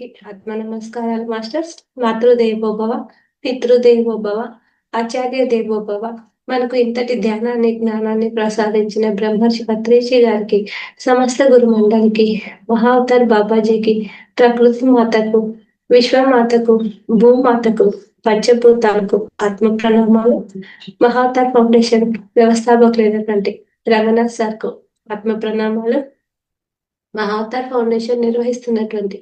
అందరికి ఆత్మ నమస్కారాలు మాస్టర్స్. మాతృదేవోభవ, పితృదేవోభవ, ఆచార్య దేవోభవ. మనకు ఇంతటి ధ్యానాన్ని జ్ఞానాన్ని ప్రసాదించిన బ్రహ్మర్షి పత్రిజీ గారికి, సమస్త గురు మండలికి, మహావతార్ బాబాజీకి, ప్రకృతి మాతకు, విశ్వమాతకు, భూమాతకు, పంచభూతాలకు ఆత్మ ప్రణామాలు. మహావతార్ ఫౌండేషన్ వ్యవస్థాపకులైనటువంటి రఘునాథ్ సార్కు ఆత్మ ప్రణామాలు. మహావతార్ ఫౌండేషన్ నిర్వహిస్తున్నటువంటి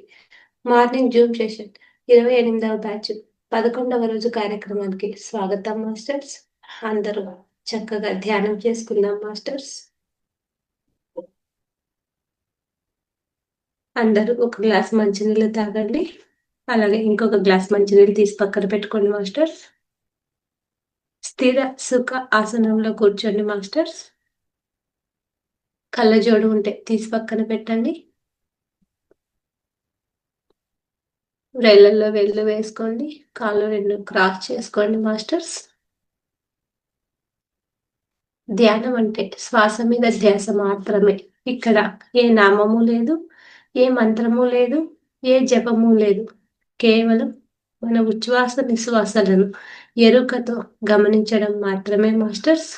మార్నింగ్ జూమ్ సెషన్ 28వ బ్యాచ్ 11వ రోజు కార్యక్రమానికి స్వాగతం మాస్టర్స్. అందరూ చక్కగా ధ్యానం చేసుకుందాం మాస్టర్స్. అందరూ ఒక గ్లాస్ మంచినీళ్ళు తాగండి. అలాగే ఇంకొక గ్లాస్ మంచినీళ్ళు తీసి పక్కన పెట్టుకోండి మాస్టర్స్. స్థిర సుఖ ఆసనంలో కూర్చోండి మాస్టర్స్. కళ్ళజోడు ఉంటే తీసి పక్కన పెట్టండి. వేళ్ళల్లో వేళ్ళు వేసుకోండి. కాళ్ళు రెండు క్రాస్ చేసుకోండి మాస్టర్స్. ధ్యానం అంటే శ్వాస మీద ధ్యాస మాత్రమే. ఇక్కడ ఏ నామము లేదు, ఏ మంత్రము లేదు, ఏ జపము లేదు. కేవలం మన ఉచ్ఛ్వాస నిశ్వాసలను ఎరుకతో గమనించడం మాత్రమే మాస్టర్స్.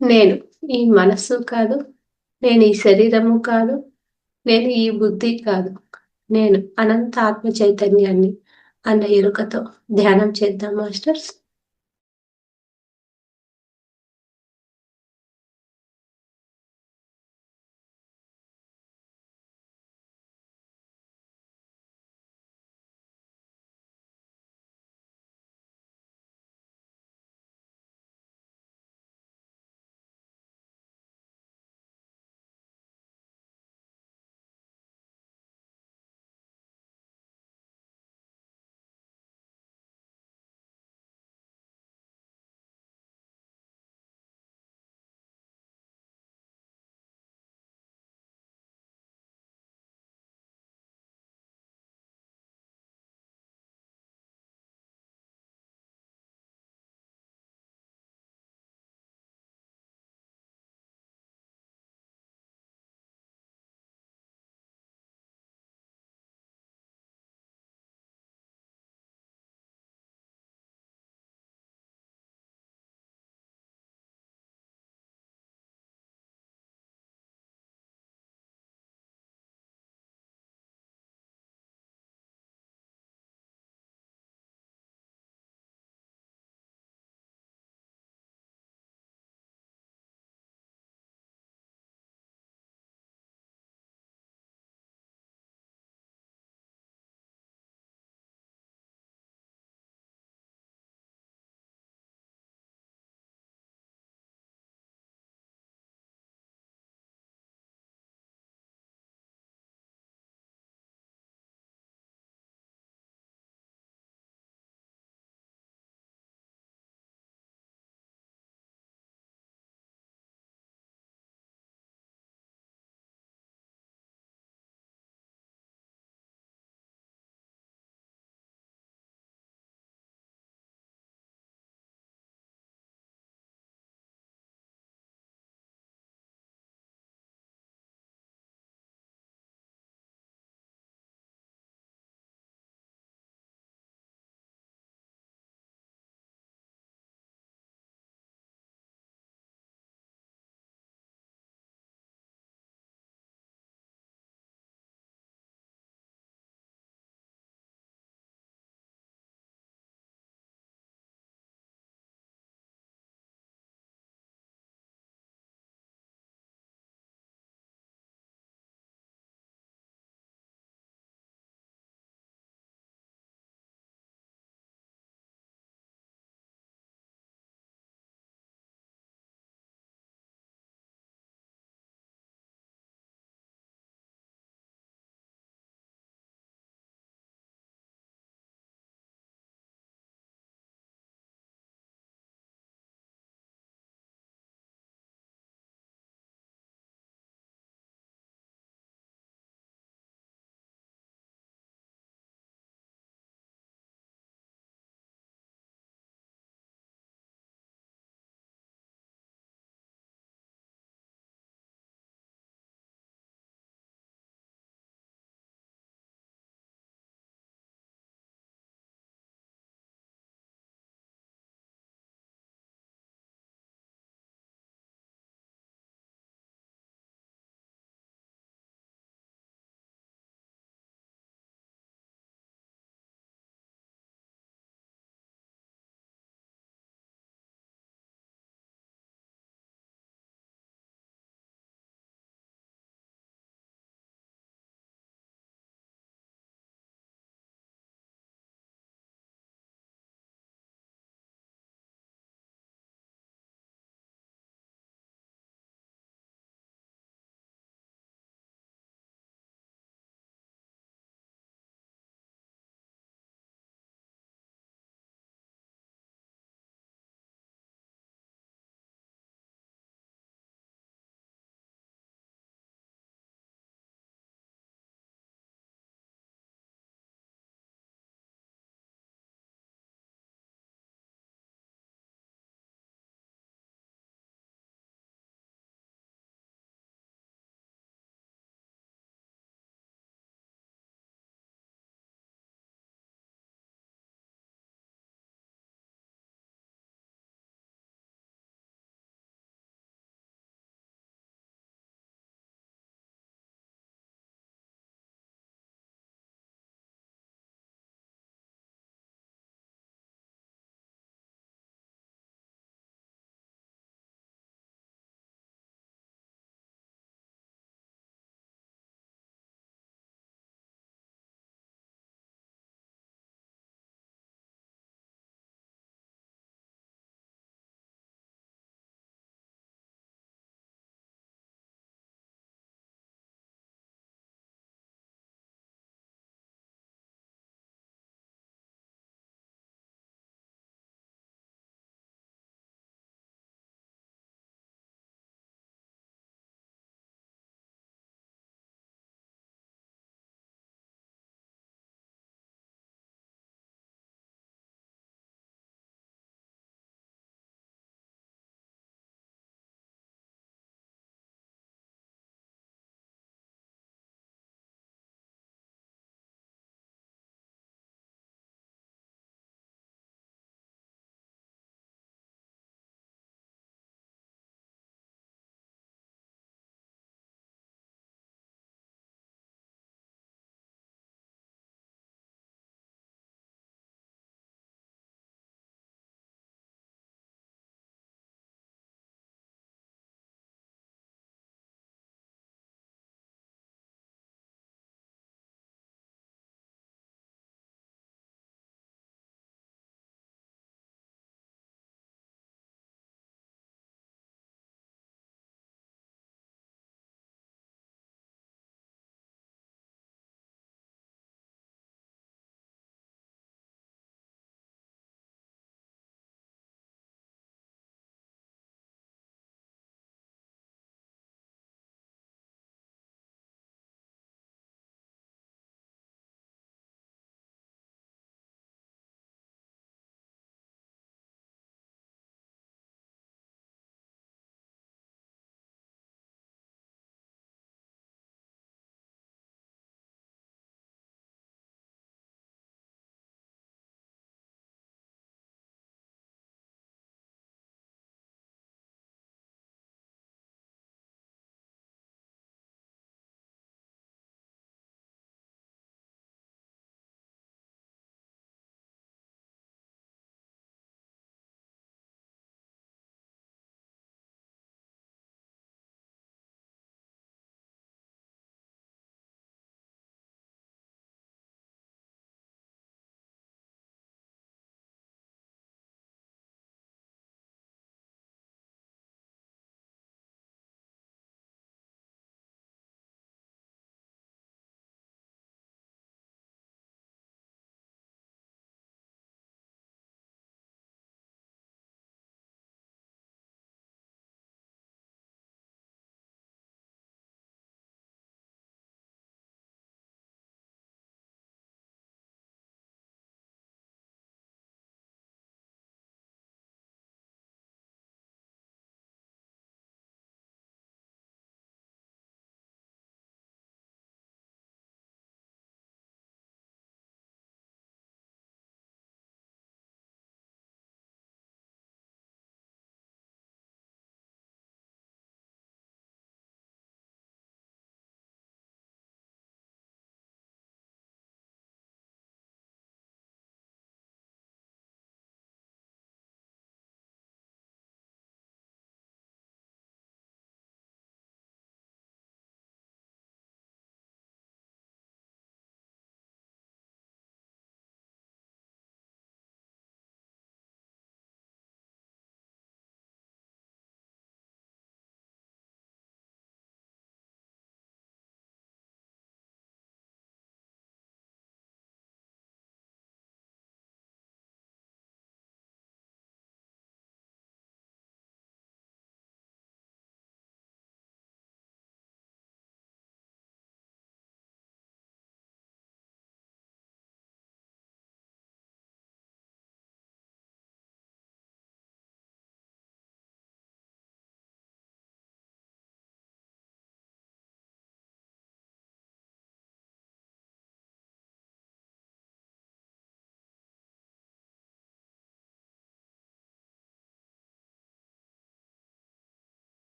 నేను ఈ మనస్సు కాదు, నేను ఈ శరీరము కాదు, నేను ఈ బుద్ధి కాదు, నేను అనంత ఆత్మ చైతన్యాన్ని అన్న ఎరుకతో ధ్యానం చేద్దాం మాస్టర్స్.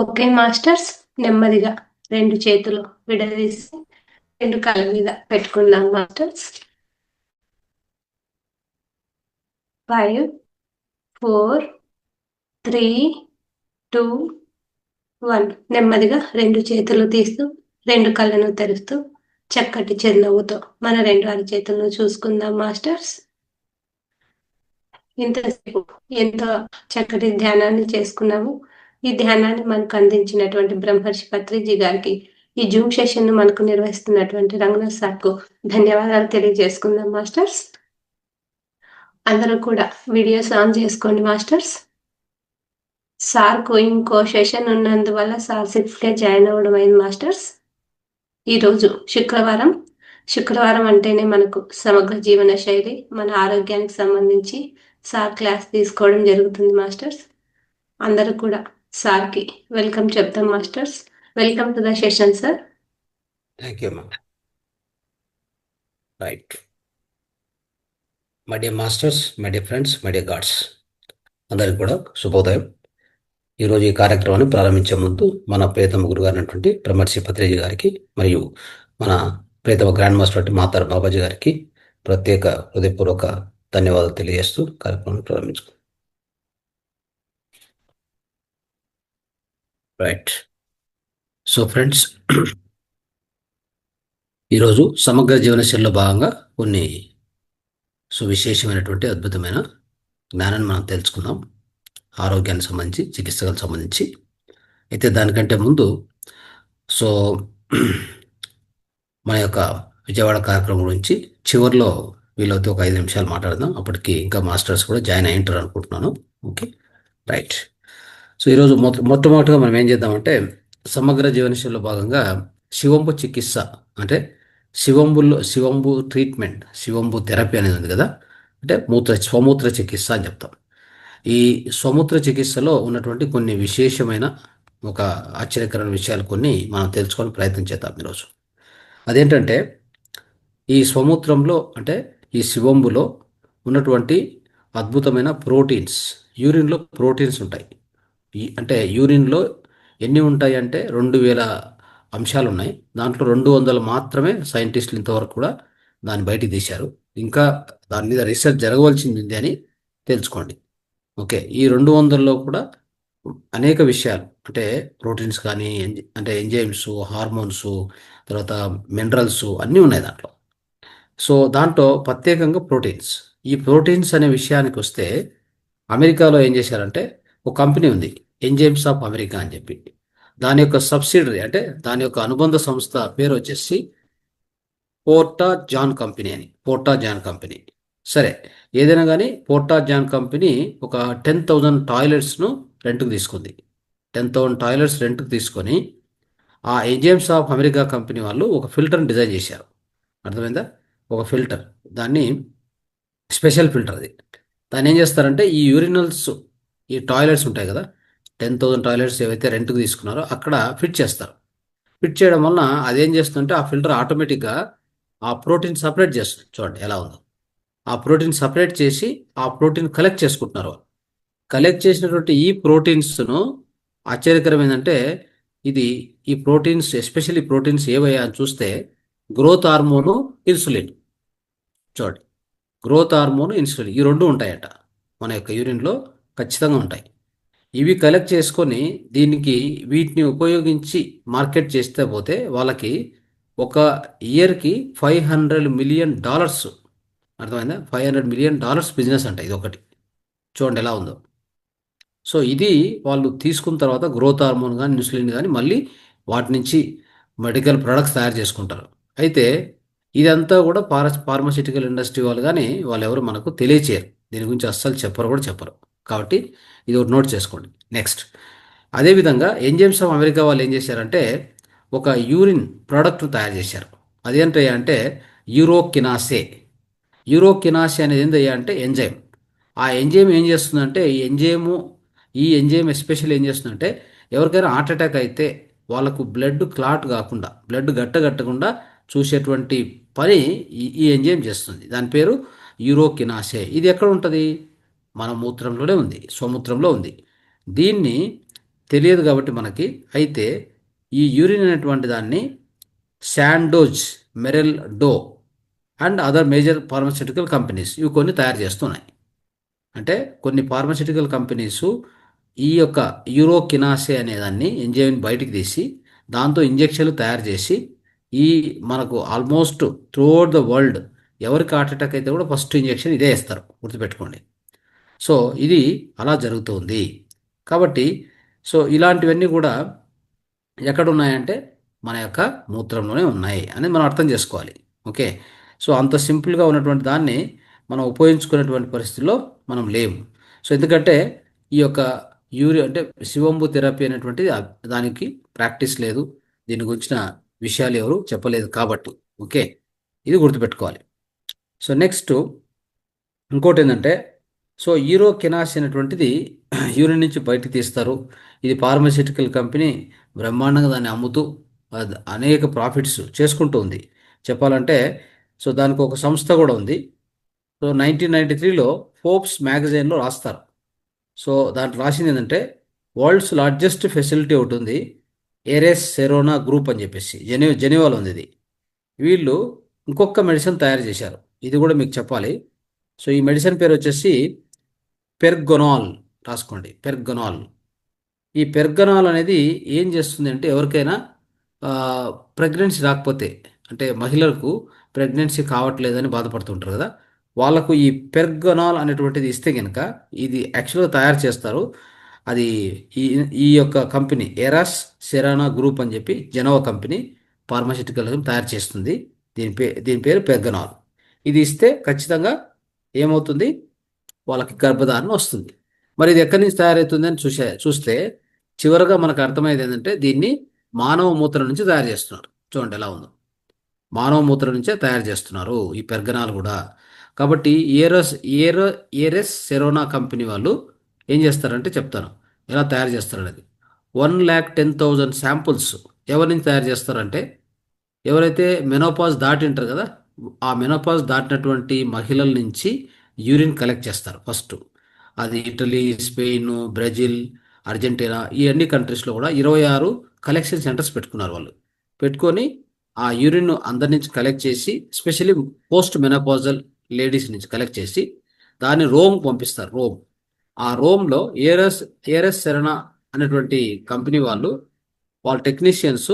ఓకే మాస్టర్స్, నెమ్మదిగా 2 చేతులు విడదీసి 2 కాళ్ళ మీద పెట్టుకుందాం మాస్టర్స్. 5, 4, 3, 2, 1. నెమ్మదిగా 2 చేతులు తీస్తూ 2 కళ్ళను తెరుస్తూ చక్కటి చిరునవ్వుతో మన 2 అరచేతులను చూసుకుందాం మాస్టర్స్. ఇంతసేపు ఎంతో చక్కటి ధ్యానాన్ని చేసుకున్నాము. ఈ ధ్యానాన్ని మనకు అందించినటువంటి బ్రహ్మర్షి పత్రిజీ గారికి, ఈ జూమ్ సెషన్ ను మనకు నిర్వహిస్తున్నటువంటి రంగనాథ్ సార్కు ధన్యవాదాలు తెలియజేసుకుందాం మాస్టర్స్. అందరూ కూడా వీడియోస్ ఆన్ చేసుకోండి మాస్టర్స్. సార్కు ఇంకో సెషన్ ఉన్నందువల్ల సార్ 6కే జాయిన్ అవ్వడం అయింది మాస్టర్స్. ఈరోజు శుక్రవారం. శుక్రవారం అంటేనే మనకు సమగ్ర జీవన శైలి, మన ఆరోగ్యానికి సంబంధించి సార్ క్లాస్ తీసుకోవడం జరుగుతుంది మాస్టర్స్. అందరూ కూడా సార్కి వెల్కమ్ చెప్తాం masters. Welcome to the session sir. Thank you అమ్మా. Right, my dear masters, my dear friends, my dear gods, అందరికి కూడా శుభోదయం. ఈరోజు ఈ కార్యక్రమాన్ని ప్రారంభించే ముందు మన ప్రియతమ గురువు అయినటువంటి బ్రహ్మర్షి పత్రిజీ గారికి మరియు మన ప్రియతమ గ్రాండ్ మాస్టర్ మాతారు బాబాజీ గారికి ప్రత్యేక హృదయపూర్వక ధన్యవాదాలు తెలియజేస్తూ కార్యక్రమాన్ని ప్రారంభించుకుందాం. రైట్, సో ఫ్రెండ్స్, ఈరోజు సమగ్ర జీవనశైలిలో భాగంగా కొన్ని సువిశేషమైనటువంటి అద్భుతమైన జ్ఞానాన్ని మనం తెలుసుకుందాం, ఆరోగ్యానికి సంబంధించి, చికిత్సలకు సంబంధించి. అయితే దానికంటే ముందు సో మన యొక్క విజయవాడ కార్యక్రమం గురించి చివరిలో వీళ్ళతో ఒక 5 నిమిషాలు మాట్లాడదాం. అప్పటికి ఇంకా మాస్టర్స్ కూడా జాయిన్ అయి ఉంటారు అనుకుంటున్నాను. Okay, right. సో ఈరోజు మొట్టమొదటిగా మనం ఏం చేద్దామంటే, సమగ్ర జీవనశైలిలో భాగంగా శివంబు చికిత్స, అంటే శివంబు ట్రీట్మెంట్, శివంబు థెరపీ అనేది ఉంది కదా, అంటే స్వమూత్ర చికిత్స అని చెప్తాం. ఈ స్వమూత్ర చికిత్సలో ఉన్నటువంటి కొన్ని విశేషమైన ఒక ఆశ్చర్యకరమైన విషయాలు కొన్ని మనం తెలుసుకొని ప్రయత్నం చేద్దాం ఈరోజు. అదేంటంటే, ఈ స్వమూత్రంలో అంటే ఈ శివంబులో ఉన్నటువంటి అద్భుతమైన ప్రోటీన్స్, యూరిన్లో ప్రోటీన్స్ ఉంటాయి. అంటే యూరిన్లో ఎన్ని ఉంటాయి అంటే 2000 అంశాలు ఉన్నాయి. దాంట్లో 200 మాత్రమే సైంటిస్టులు ఇంతవరకు కూడా దాన్ని బయటికి తీశారు. ఇంకా దాని మీద రీసెర్చ్ జరగవలసింది అని తెలుసుకోండి. ఓకే, ఈ 200లో కూడా అనేక విషయాలు, అంటే ప్రోటీన్స్ కానీ, అంటే ఎంజైమ్స్, హార్మోన్స్, తర్వాత మినరల్స్ అన్నీ ఉన్నాయి దాంట్లో. సో దాంట్లో ప్రత్యేకంగా ప్రోటీన్స్. ఈ ప్రోటీన్స్ అనే విషయానికి వస్తే, అమెరికాలో ఏం చేశారంటే ఒక కంపెనీ ఉంది, ఎంజైమ్స్ ఆఫ్ అమెరికా అని చెప్పి. దాని యొక్క సబ్సిడరీ, అంటే దాని యొక్క అనుబంధ సంస్థ పేరు వచ్చేసి పోర్టా జాన్ కంపెనీ అని. పోర్టా జాన్ కంపెనీ. సరే, ఏదైనా కానీ పోర్టా జాన్ కంపెనీ ఒక 10,000 టాయిలెట్స్ను రెంట్కి తీసుకుంది. 10,000 టాయిలెట్స్ రెంట్కి తీసుకొని ఆ ఎంజైమ్స్ ఆఫ్ అమెరికా కంపెనీ వాళ్ళు ఒక ఫిల్టర్ని డిజైన్ చేశారు. అర్థమైందా? ఒక ఫిల్టర్, దాన్ని స్పెషల్ ఫిల్టర్ అది. దాన్ని ఏం చేస్తారంటే, ఈ యూరినల్స్, ఈ టాయిలెట్స్ ఉంటాయి కదా, 10,000 టాయిలెట్స్ ఏవైతే రెంట్కి తీసుకున్నారో అక్కడ ఫిట్ చేస్తారు. ఫిట్ చేయడం వలన అదేం చేస్తుందంటే, ఆ ఫిల్టర్ ఆటోమేటిక్గా ఆ ప్రోటీన్ సపరేట్ చేస్తుంది. చూడండి ఎలా ఉందో. ఆ ప్రోటీన్ సపరేట్ చేసి ఆ ప్రోటీన్ కలెక్ట్ చేసుకుంటున్నారు. కలెక్ట్ చేసినటువంటి ఈ ప్రోటీన్స్ను, ఆశ్చర్యకరం ఏంటంటే, ఈ ప్రోటీన్స్, ఎస్పెషల్లీ ప్రోటీన్స్ ఏవయ్యా అని చూస్తే, గ్రోత్ హార్మోను, ఇన్సులిన్. చూడండి, గ్రోత్ హార్మోన్, ఇన్సులిన్, ఈ రెండు ఉంటాయట మన యొక్క యూరిన్లో, ఖచ్చితంగా ఉంటాయి. ఇవి కలెక్ట్ చేసుకొని వీటిని ఉపయోగించి మార్కెట్ చేస్తే పోతే వాళ్ళకి ఒక ఇయర్కి $500 మిలియన్. అర్థమైందా? $500 మిలియన్ బిజినెస్ అంట ఇది ఒకటి. చూడండి ఎలా ఉందో. సో ఇది వాళ్ళు తీసుకున్న తర్వాత గ్రోత్ హార్మోన్ కానీ, ఇన్సులిన్ కానీ, మళ్ళీ వాటి నుంచి మెడికల్ ప్రొడక్ట్స్ తయారు చేసుకుంటారు. అయితే ఇదంతా కూడా ఫార్మాసిటికల్ ఇండస్ట్రీ వాళ్ళు, కానీ వాళ్ళు ఎవరు మనకు తెలియచేయరు. దీని గురించి అస్సలు చెప్పరు. కాబట్టి ఇది ఒకటి నోట్ చేసుకోండి. నెక్స్ట్, అదేవిధంగా ఎంజైమ్స్ ఆఫ్ అమెరికా వాళ్ళు ఏం చేశారంటే ఒక యూరిన్ ప్రోడక్ట్ తయారు చేశారు. అదేంటంటే యూరోకినాసే. అనేది ఏంటయ్యా అంటే ఎంజైమ్. ఆ ఎంజైమ్ ఏం చేస్తుందంటే, ఈ ఎంజైమ్ ఎస్పెషల్ ఏం చేస్తుందంటే, ఎవరికైనా హార్ట్ అటాక్ అయితే వాళ్ళకు బ్లడ్ క్లాట్ కాకుండా, బ్లడ్ గట్టకుండా చూసేటువంటి పని ఈ ఎంజైమ్ చేస్తుంది. దాని పేరు యూరోకినాసే. ఇది ఎక్కడ ఉంటుంది? మన మూత్రంలోనే ఉంది, స్వమూత్రంలో ఉంది. దీన్ని తెలియదు కాబట్టి మనకి. అయితే ఈ యూరిన్ అనేటువంటి దాన్ని Sandoz, Merrell Dow and other major pharmaceutical companies ఇవి కొన్ని తయారు చేస్తున్నాయి. అంటే కొన్ని ఫార్మాస్యూటికల్ కంపెనీస్ ఈ యొక్క యూరోకినాసే అనేదాన్ని ఎంజైమ్ బయటికి తీసి దాంతో ఇంజెక్షన్లు తయారు చేసి ఈ మనకు ఆల్మోస్ట్ త్రూఅవుట్ ద వరల్డ్ ఎవరికి హార్ట్ అటాక్ అయితే కూడా ఫస్ట్ ఇంజెక్షన్ ఇదే ఇస్తారు, గుర్తుపెట్టుకోండి. సో ఇది అలా జరుగుతుంది. కాబట్టి సో ఇలాంటివన్నీ కూడా ఎక్కడున్నాయంటే మన యొక్క మూత్రంలోనే ఉన్నాయి అనేది మనం అర్థం చేసుకోవాలి. ఓకే. సో అంత సింపుల్గా ఉన్నటువంటి దాన్ని మనం ఉపయోగించుకునేటువంటి పరిస్థితుల్లో మనం లేము. సో ఎందుకంటే ఈ యొక్క అంటే శివంబు థెరపీ అనేటువంటిది దానికి ప్రాక్టీస్ లేదు, దీని గురించిన విషయాలు ఎవరు చెప్పలేదు కాబట్టి. ఓకే, ఇది గుర్తుపెట్టుకోవాలి. సో నెక్స్ట్ ఇంకోటి ఏంటంటే, సో యూరోకెనాస్ అనేటువంటిది యూరిన్ నుంచి బయటకు తీస్తారు. ఇది ఫార్మాస్యూటికల్ కంపెనీ బ్రహ్మాండంగా దాన్ని అమ్ముతూ అనేక ప్రాఫిట్స్ చేసుకుంటూ ఉంది చెప్పాలంటే. సో దానికి ఒక సంస్థ కూడా ఉంది. సో 1993లో ఫోర్బ్స్ మ్యాగజైన్లో రాస్తారు. సో దాంట్లో రాసింది ఏంటంటే, వరల్డ్స్ లార్జెస్ట్ ఫెసిలిటీ ఒకటి ఉంది, ఏరెస్ సెరోనా గ్రూప్ అని చెప్పేసి జెనీవాలో ఉంది ఇది. వీళ్ళు ఇంకొక మెడిసిన్ తయారు చేశారు, ఇది కూడా మీకు చెప్పాలి. సో ఈ మెడిసిన్ పేరు వచ్చేసి పెర్గొనాల్, రాసుకోండి పెర్గొనాల్. ఈ పెర్గనాల్ అనేది ఏం చేస్తుంది అంటే, ఎవరికైనా ప్రెగ్నెన్సీ రాకపోతే, అంటే మహిళలకు ప్రెగ్నెన్సీ కావట్లేదని బాధపడుతుంటారు కదా, వాళ్ళకు ఈ పెర్గనాల్ అనేటువంటిది ఇస్తే కనుక, ఇది యాక్చువల్గా తయారు చేస్తారు. అది ఈ ఈ యొక్క కంపెనీ ఎరాస్ సెరానా గ్రూప్ అని చెప్పి జెనోవా కంపెనీ ఫార్మాస్యూటికల్ తయారు చేస్తుంది. దీని పేరు పెర్గనాల్. ఇది ఇస్తే ఖచ్చితంగా ఏమవుతుంది, వాళ్ళకి గర్భధారణ వస్తుంది. మరి ఇది ఎక్కడి నుంచి తయారవుతుంది అని చూస్తే చివరగా మనకు అర్థమయ్యేది ఏంటంటే, దీన్ని మానవ మూత్రం నుంచి తయారు చేస్తున్నారు. చూడండి ఎలా ఉందో, మానవ మూత్రం నుంచే తయారు చేస్తున్నారు ఈ పెర్గనాలు కూడా. కాబట్టి ఏరెస్ సెరోనా కంపెనీ వాళ్ళు ఏం చేస్తారంటే చెప్తాను ఎలా తయారు చేస్తారనేది. 1,10,000 శాంపుల్స్ ఎవరి నుంచి తయారు చేస్తారంటే, ఎవరైతే మెనోపాజ్ దాటింటారు కదా, ఆ మెనోపాజ్ దాటినటువంటి మహిళల నుంచి యూరిన్ కలెక్ట్ చేస్తారు ఫస్ట్. అది ఇటలీ, స్పెయిన్, బ్రెజిల్, అర్జెంటీనా ఈ అన్ని కంట్రీస్లో కూడా 26 కలెక్షన్ సెంటర్స్ పెట్టుకున్నారు వాళ్ళు. పెట్టుకొని ఆ యూరిన్ అందరి నుంచి కలెక్ట్ చేసి, స్పెషల్లీ పోస్ట్ మెనోపాజల్ లేడీస్ నుంచి కలెక్ట్ చేసి దాన్ని రోమ్ పంపిస్తారు. ఆ రోమ్లో ఏరస్ సెరనా అనేటువంటి కంపెనీ వాళ్ళ టెక్నీషియన్స్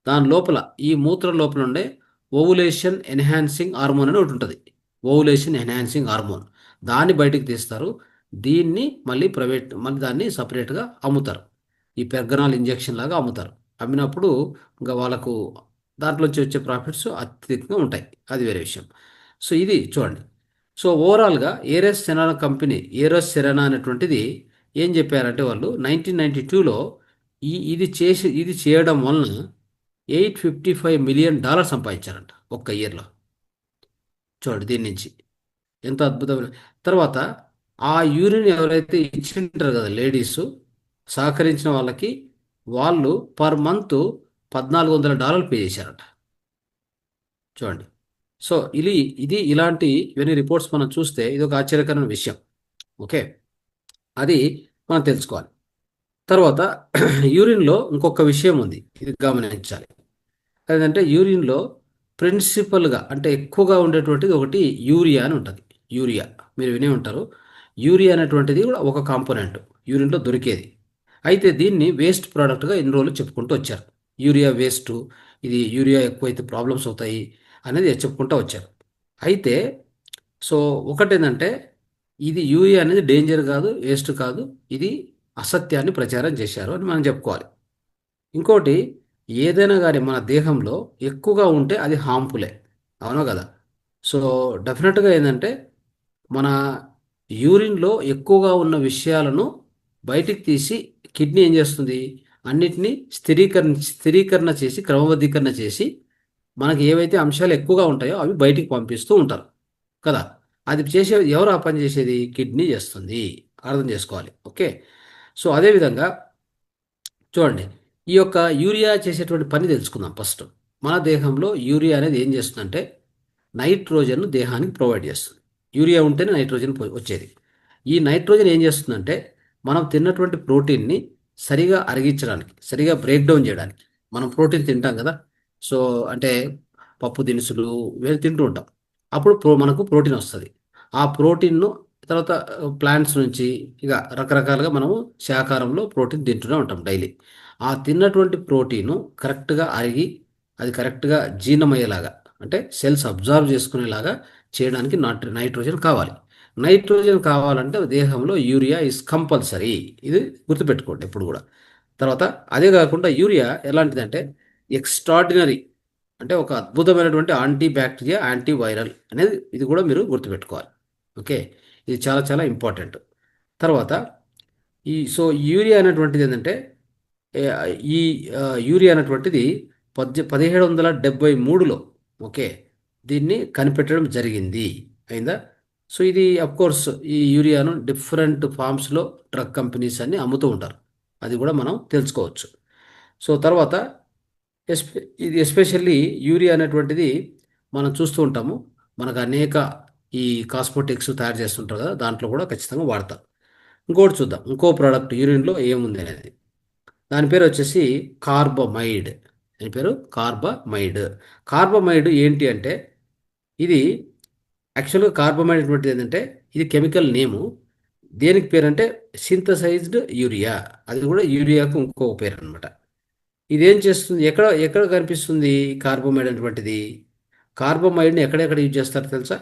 దాని లోపల, ఈ మూత్రం లోపల ఉండే ఓవులేషన్ ఎన్హాన్సింగ్ హార్మోన్ అని ఒకటి ఉంటుంది. ఓవులేషన్ ఎన్హాన్సింగ్ హార్మోన్ దాన్ని బయటికి తీస్తారు. దీన్ని మళ్ళీ దాన్ని సపరేట్గా అమ్ముతారు. ఈ పెర్గనాల్ ఇంజెక్షన్ లాగా అమ్ముతారు. అమ్మినప్పుడు ఇంకా వాళ్ళకు దాంట్లోంచి వచ్చే ప్రాఫిట్స్ అత్యధికంగా ఉంటాయి, అది వేరే విషయం. సో ఇది చూడండి. సో ఓవరాల్గా ఏరస్ సెరానా అనేటువంటిది ఏం చెప్పారంటే, వాళ్ళు 1992లో ఇది చేయడం వలన $855 మిలియన్ సంపాదించారంట ఒక్క ఇయర్లో. చూడండి దీని నుంచి ఎంత అద్భుతమైన. తర్వాత ఆ యూరిన్ ఎవరైతే ఇచ్చింటారు కదా లేడీస్, సహకరించిన వాళ్ళకి, వాళ్ళు పర్ మంత్ $1,400 పే చేశారట. చూడండి. సో ఇవన్నీ రిపోర్ట్స్ మనం చూస్తే ఇది ఒక ఆశ్చర్యకరమైన విషయం. ఓకే, అది మనం తెలుసుకోవాలి. తర్వాత యూరిన్లో ఇంకొక విషయం ఉంది, ఇది గమనించాలి. అదేంటంటే యూరిన్లో ప్రిన్సిపల్గా అంటే ఎక్కువగా ఉండేటువంటిది ఒకటి యూరియా అని ఉంటుంది. యూరియా మీరు వినే ఉంటారు. యూరియా అనేటువంటిది కూడా ఒక కాంపోనెంట్ యూరిన్లో దొరికేది. అయితే దీన్ని వేస్ట్ ప్రోడక్ట్గా ఎన్ని రోజులు చెప్పుకుంటూ వచ్చారు. యూరియా వేస్ట్, ఇది యూరియా ఎక్కువైతే ప్రాబ్లమ్స్ అవుతాయి అనేది చెప్పుకుంటూ వచ్చారు. అయితే సో ఒకటేంటంటే, ఇది యూరియా అనేది డేంజర్ కాదు, వేస్ట్ కాదు, ఇది అసత్యాన్ని ప్రచారం చేశారు అని మనం చెప్పుకోవాలి. ఇంకోటి, ఏదైనా కానీ మన దేహంలో ఎక్కువగా ఉంటే అది హార్మ్ఫులే, అవునా కదా. సో డెఫినెట్గా ఏంటంటే, మన యూరిన్లో ఎక్కువగా ఉన్న విషయాలను బయటికి తీసి కిడ్నీ ఏం చేస్తుంది, అన్నిటినీ స్థిరీకరణ చేసి, క్రమబద్ధీకరణ చేసి, మనకి ఏవైతే అంశాలు ఎక్కువగా ఉంటాయో అవి బయటికి పంపిస్తూ ఉంటారు కదా. అది ఎవరు ఆ పని చేసేది, కిడ్నీ చేస్తుంది, అర్థం చేసుకోవాలి. ఓకే. సో అదేవిధంగా చూడండి, ఈ యొక్క యూరియా చేసేటువంటి పని తెలుసుకుందాం ఫస్ట్. మన దేహంలో యూరియా అనేది ఏం చేస్తుందంటే, నైట్రోజన్ దేహానికి ప్రొవైడ్ చేస్తుంది. యూరియా ఉంటేనే నైట్రోజన్ వచ్చేది. ఈ నైట్రోజన్ ఏం చేస్తుందంటే, మనం తిన్నటువంటి ప్రోటీన్ని సరిగా అరిగించడానికి, సరిగా బ్రేక్ డౌన్ చేయడానికి. మనం ప్రోటీన్ తింటాం కదా. సో అంటే పప్పు దినుసులు ఇవన్నీ తింటూ ఉంటాం. అప్పుడు మనకు ప్రోటీన్ వస్తుంది. ఆ ప్రోటీన్ను తర్వాత ప్లాంట్స్ నుంచి ఇక రకరకాలుగా మనము శాకాహారంలో ప్రోటీన్ తింటూనే ఉంటాం డైలీ. ఆ తిన్నటువంటి ప్రోటీను కరెక్ట్గా అరిగి అది కరెక్ట్గా జీర్ణమయ్యేలాగా, అంటే సెల్స్ అబ్జర్వ్ చేసుకునేలాగా చేయడానికి నైట్రోజన్ కావాలి. నైట్రోజన్ కావాలంటే దేహంలో యూరియా ఇస్ కంపల్సరీ. ఇది గుర్తుపెట్టుకోండి ఎప్పుడు కూడా. తర్వాత అదే కాకుండా యూరియా ఎలాంటిదంటే ఎక్స్ట్రాడినరీ, అంటే ఒక అద్భుతమైనటువంటి యాంటీ బ్యాక్టీరియా, యాంటీ వైరల్ అనేది ఇది కూడా మీరు గుర్తుపెట్టుకోవాలి. ఓకే, ఇది చాలా చాలా ఇంపార్టెంట్. తర్వాత సో యూరియా అనేటువంటిది ఏంటంటే ఏ, ఈ యూరియా అనేటువంటిది 1773లో, ఓకే, దీన్ని కనిపెట్టడం జరిగింది. అయిందా? సో ఇది కోర్స్ ఈ యూరియాను డిఫరెంట్ ఫామ్స్లో డ్రగ్ కంపెనీస్ అన్ని అమ్ముతూ ఉంటారు. అది కూడా మనం తెలుసుకోవచ్చు. సో తర్వాత ఇది ఎస్పెషల్లీ యూరియా అనేటువంటిది మనం చూస్తూ ఉంటాము. మనకు అనేక ఈ కాస్మెటిక్స్ తయారు చేస్తుంటారు కదా, దాంట్లో కూడా ఖచ్చితంగా వాడతారు. ఇంకోటి చూద్దాం, ఇంకో ప్రోడక్ట్ యూరిన్లో ఏముంది అనేది. దాని పేరు వచ్చేసి కార్బమైడ్. దాని పేరు కార్బమైడ్. కార్బమైడ్ ఏంటి అంటే ఇది యాక్చువల్గా కార్బమైడ్ అటువంటిది ఏంటంటే ఇది కెమికల్ నేము. దేనికి పేరు అంటే సింథసైజ్డ్ యూరియా. అది కూడా యూరియాకు ఇంకో పేరు అనమాట. ఇదేం చేస్తుంది, ఎక్కడ ఎక్కడ కనిపిస్తుంది కార్బమైడ్ అటువంటిది? కార్బమైడ్ని ఎక్కడెక్కడ యూజ్ చేస్తారో తెలుసా?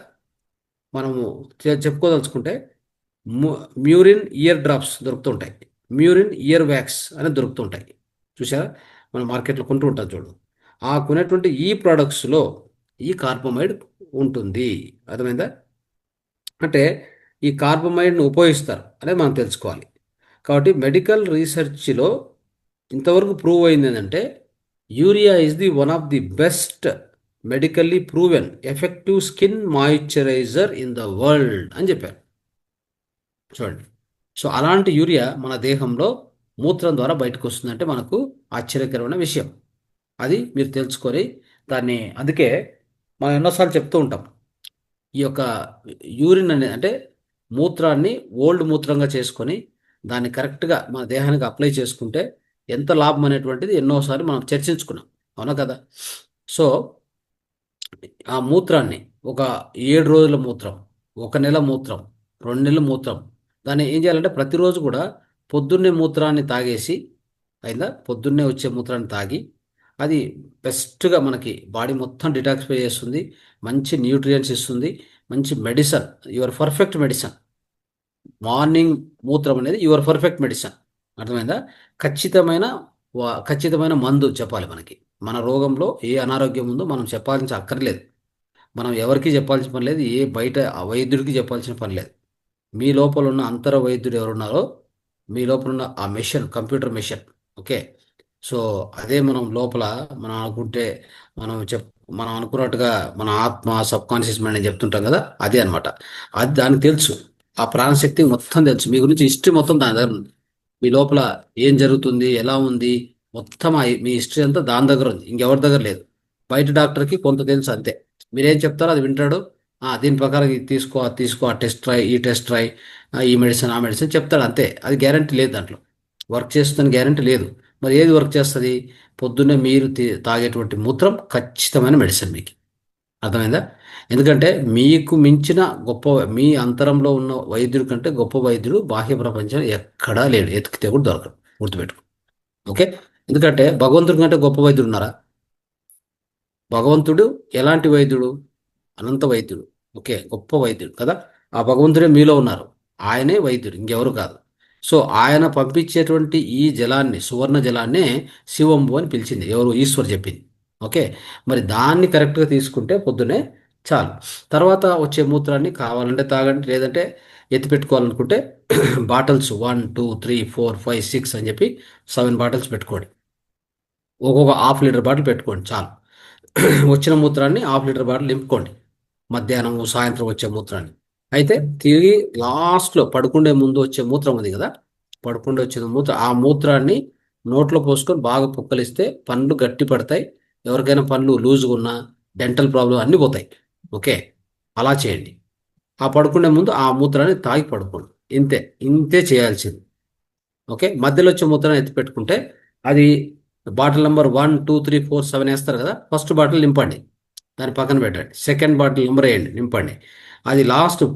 మనము చెప్పుకోదలుచుకుంటే మ్యూరిన్ ఇయర్ డ్రాప్స్ దొరుకుతుంటాయి, మ్యూరిన్ ఇయర్ వ్యాక్స్ అని దొరుకుతుంటాయి. చూసారా, మనం మార్కెట్లో కొంటూ ఉంటాం చూడు. ఆ కొనేటువంటి ఈ ప్రోడక్ట్స్లో ఈ కార్బమైడ్ ఉంటుంది. అర్థమైందా? అంటే ఈ కార్బమైడ్ను ఉపయోగిస్తారు అనేది మనం తెలుసుకోవాలి. కాబట్టి మెడికల్ రీసెర్చ్లో ఇంతవరకు ప్రూవ్ అయింది ఏంటంటే urea is the one of the best medically proven effective skin moisturiser in the world అని చెప్పారు. చూడండి, సో అలాంటి యూరియా మన దేహంలో మూత్రం ద్వారా బయటకు వస్తుందంటే మనకు ఆశ్చర్యకరమైన విషయం. అది మీరు తెలుసుకొని దాన్ని, అందుకే మనం ఎన్నోసార్లు చెప్తూ ఉంటాం, ఈ యొక్క యూరిన్ అనేది అంటే మూత్రాన్ని ఓల్డ్ మూత్రంగా చేసుకొని దాన్ని కరెక్ట్గా మన దేహానికి అప్లై చేసుకుంటే ఎంత లాభం అనేటువంటిది ఎన్నోసార్లు మనం చర్చించుకున్నాం. అవునా కదా? సో ఆ మూత్రాన్ని ఒక 7 రోజుల మూత్రం, 1 నెల మూత్రం, 2 నెలల మూత్రం, దాన్ని ఏం చేయాలంటే ప్రతిరోజు కూడా పొద్దున్నే మూత్రాన్ని తాగేసి, అయిందా, పొద్దున్నే వచ్చే మూత్రాన్ని తాగి అది బెస్ట్గా మనకి బాడీ మొత్తం డిటాక్సిఫై చేస్తుంది, మంచి న్యూట్రియంట్స్ ఇస్తుంది, మంచి medicine, your perfect medicine. Morning మూత్రం అనేది యువర్ పర్ఫెక్ట్ మెడిసిన్. అర్థమైందా? ఖచ్చితమైన ఖచ్చితమైన మందు చెప్పాలి మనకి. మన రోగంలో ఏ అనారోగ్యం ఉందో మనం చెప్పాల్సిన అక్కర్లేదు, మనం ఎవరికి చెప్పాల్సిన పని లేదు, ఏ బయట వైద్యుడికి చెప్పాల్సిన పని లేదు. మీ లోపల ఉన్న అంతర వైద్యుడు ఎవరున్నారో, మీ లోపల ఉన్న ఆ machine, computer machine, okay, so అదే మనం లోపల మనం అనుకుంటే మనం అనుకున్నట్టుగా మన ఆత్మ సబ్ కాన్షియస్ మైండ్ అని చెప్తుంటాం కదా, అదే అనమాట. అది దానికి తెలుసు, ఆ ప్రాణశక్తి మొత్తం తెలుసు, మీ గురించి హిస్టరీ మొత్తం దాని దగ్గర ఉంది. మీ లోపల ఏం జరుగుతుంది, ఎలా ఉంది, మొత్తం మీ హిస్టరీ అంతా దాని దగ్గర ఉంది, ఇంకెవరి దగ్గర లేదు. బయట డాక్టర్కి కొంత తెలుసు అంతే, మీరేం చెప్తారో అది వింటాడు. దీని ప్రకారం ఇది తీసుకో, అది తీసుకో, ఆ టెస్ట్ ట్రై, ఈ టెస్ట్ ట్రై, ఈ మెడిసిన్, ఆ మెడిసిన్ చెప్తాడు అంతే. అది గ్యారంటీ లేదు, దాంట్లో వర్క్ చేస్తుందని గ్యారంటీ లేదు. మరి ఏది వర్క్ చేస్తుంది? పొద్దున్నే మీరు తాగేటువంటి మూత్రం ఖచ్చితమైన మెడిసిన్ మీకు. అర్థమైందా? ఎందుకంటే మీకు మించిన గొప్ప, మీ అంతరంలో ఉన్న వైద్యుడి కంటే గొప్ప వైద్యుడు బాహ్య ప్రపంచం ఎక్కడా లేడు, ఎతికితే కూడా దొరకడు, గుర్తుపెట్టుకో. ఓకే, ఎందుకంటే భగవంతుడి కంటే గొప్ప వైద్యుడు ఉన్నారా? భగవంతుడు ఎలాంటి వైద్యుడు? అనంత వైద్యుడు. ఓకే, గొప్ప వైద్యుడు కదా. ఆ భగవంతుడే మీలో ఉన్నారు, ఆయనే వైద్యుడు, ఇంకెవరు కాదు. సో ఆయన పంపించేటువంటి ఈ జలాన్ని, సువర్ణ జలాన్నే శివంబు అని పిలిచింది ఎవరు? ఈశ్వర్ చెప్పింది. ఓకే, మరి దాన్ని కరెక్ట్గా తీసుకుంటే పొద్దునే చాలు. తర్వాత వచ్చే మూత్రాన్ని కావాలంటే తాగండి, లేదంటే ఎత్తి పెట్టుకోవాలనుకుంటే బాటిల్స్ 1 2 3 4 5 6 అని చెప్పి 7 బాటిల్స్ పెట్టుకోండి. ఒక్కొక్క ½ లీటర్ బాటిల్ పెట్టుకోండి చాలు. వచ్చిన మూత్రాన్ని ½ లీటర్ బాటిల్ నింపుకోండి, మధ్యాహ్నం సాయంత్రం వచ్చే మూత్రాన్ని. అయితే తిరిగి లాస్ట్లో పడుకుండే ముందు వచ్చే మూత్రం ఉంది కదా, పడుకుండే వచ్చే మూత్రం, ఆ మూత్రాన్ని నోట్లో పోసుకొని బాగా పుక్కలిస్తే పళ్ళు గట్టి పడతాయి. ఎవరికైనా పళ్ళు లూజ్గా ఉన్నా, డెంటల్ ప్రాబ్లం అన్నీ పోతాయి. ఓకే, అలా చేయండి. ఆ పడుకునే ముందు ఆ మూత్రాన్ని తాగి పడుకోండి. ఇంతే, ఇంతే చేయాల్సింది. ఓకే, మధ్యలో వచ్చే మూత్రాన్ని ఎత్తి పెట్టుకుంటే అది బాటిల్ నెంబర్ 1 2 3 4 7 వేస్తారు కదా, ఫస్ట్ బాటిల్ నింపండి, దాని పక్కన పెట్టండి. సెకండ్ బాటిల్ నెంబర్ వేయండి, నింపండి. అది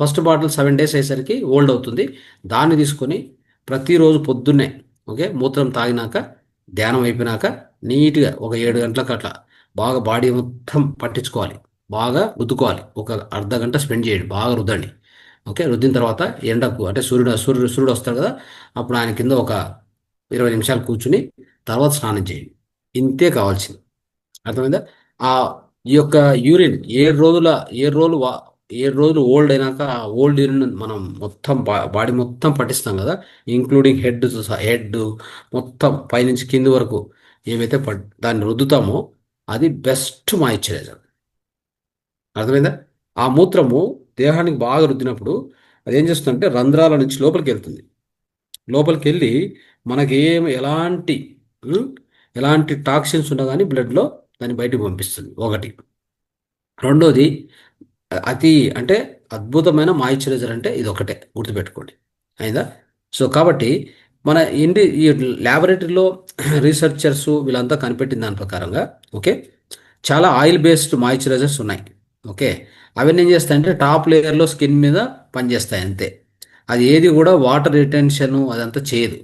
ఫస్ట్ బాటిల్ 7 days అయ్యేసరికి ఓల్డ్ అవుతుంది. దాన్ని తీసుకొని ప్రతిరోజు పొద్దున్నే, ఓకే, మూత్రం తాగినాక ధ్యానం అయిపోయినాక నీట్గా ఒక 7 గంటలకు అట్లా బాగా బాడీ మొత్తం పట్టించుకోవాలి, బాగా రుద్దుకోవాలి. ఒక అర్ధ గంట స్పెండ్ చేయండి, బాగా రుద్దండి. ఓకే, రుద్దిన తర్వాత ఎండకు అంటే సూర్యుడు వస్తాడు కదా, అప్పుడు ఆయన కింద ఒక 20 నిమిషాలు కూర్చుని తర్వాత స్నానం చేయండి. ఇంతే కావాల్సింది. అర్థమైందా? ఆ ఈ యొక్క యూరిన్ 7 రోజులు ఓల్డ్ అయినాక ఆ ఓల్డ్ యూరిన్ మనం మొత్తం బాడీ మొత్తం పట్టిస్తాం కదా, ఇంక్లూడింగ్ హెడ్ మొత్తం పైనుంచి కింది వరకు ఏవైతే దాన్ని రుద్దుతామో అది బెస్ట్ మాయిశ్చరైజర్. అర్థమైందా? ఆ మూత్రము దేహానికి బాగా రుద్దినప్పుడు అది ఏం చేస్తుందంటే రంధ్రాల నుంచి లోపలికి వెళ్తుంది. లోపలికి వెళ్ళి మనకి ఎలాంటి ఉం, ఎలాంటి టాక్సిన్స్ ఉన్నా కానీ బ్లడ్లో దాన్ని బయటకు పంపిస్తుంది. ఒకటి. రెండోది, అతి అంటే అద్భుతమైన మాయిశ్చరైజర్ అంటే ఇది ఒకటే, గుర్తుపెట్టుకోండి. అయిందా? సో కాబట్టి ఈ ల్యాబొరేటరీలో రీసెర్చర్స్ వీళ్ళంతా కనిపెట్టిన దాని ప్రకారంగా, ఓకే, చాలా ఆయిల్ బేస్డ్ మాయిశ్చరైజర్స్ ఉన్నాయి. ఓకే, అవన్నీ ఏం చేస్తాయంటే టాప్ లేయర్లో స్కిన్ మీద పనిచేస్తాయి అంతే. అది ఏది కూడా వాటర్ రిటెన్షన్ అదంతా చేయదు.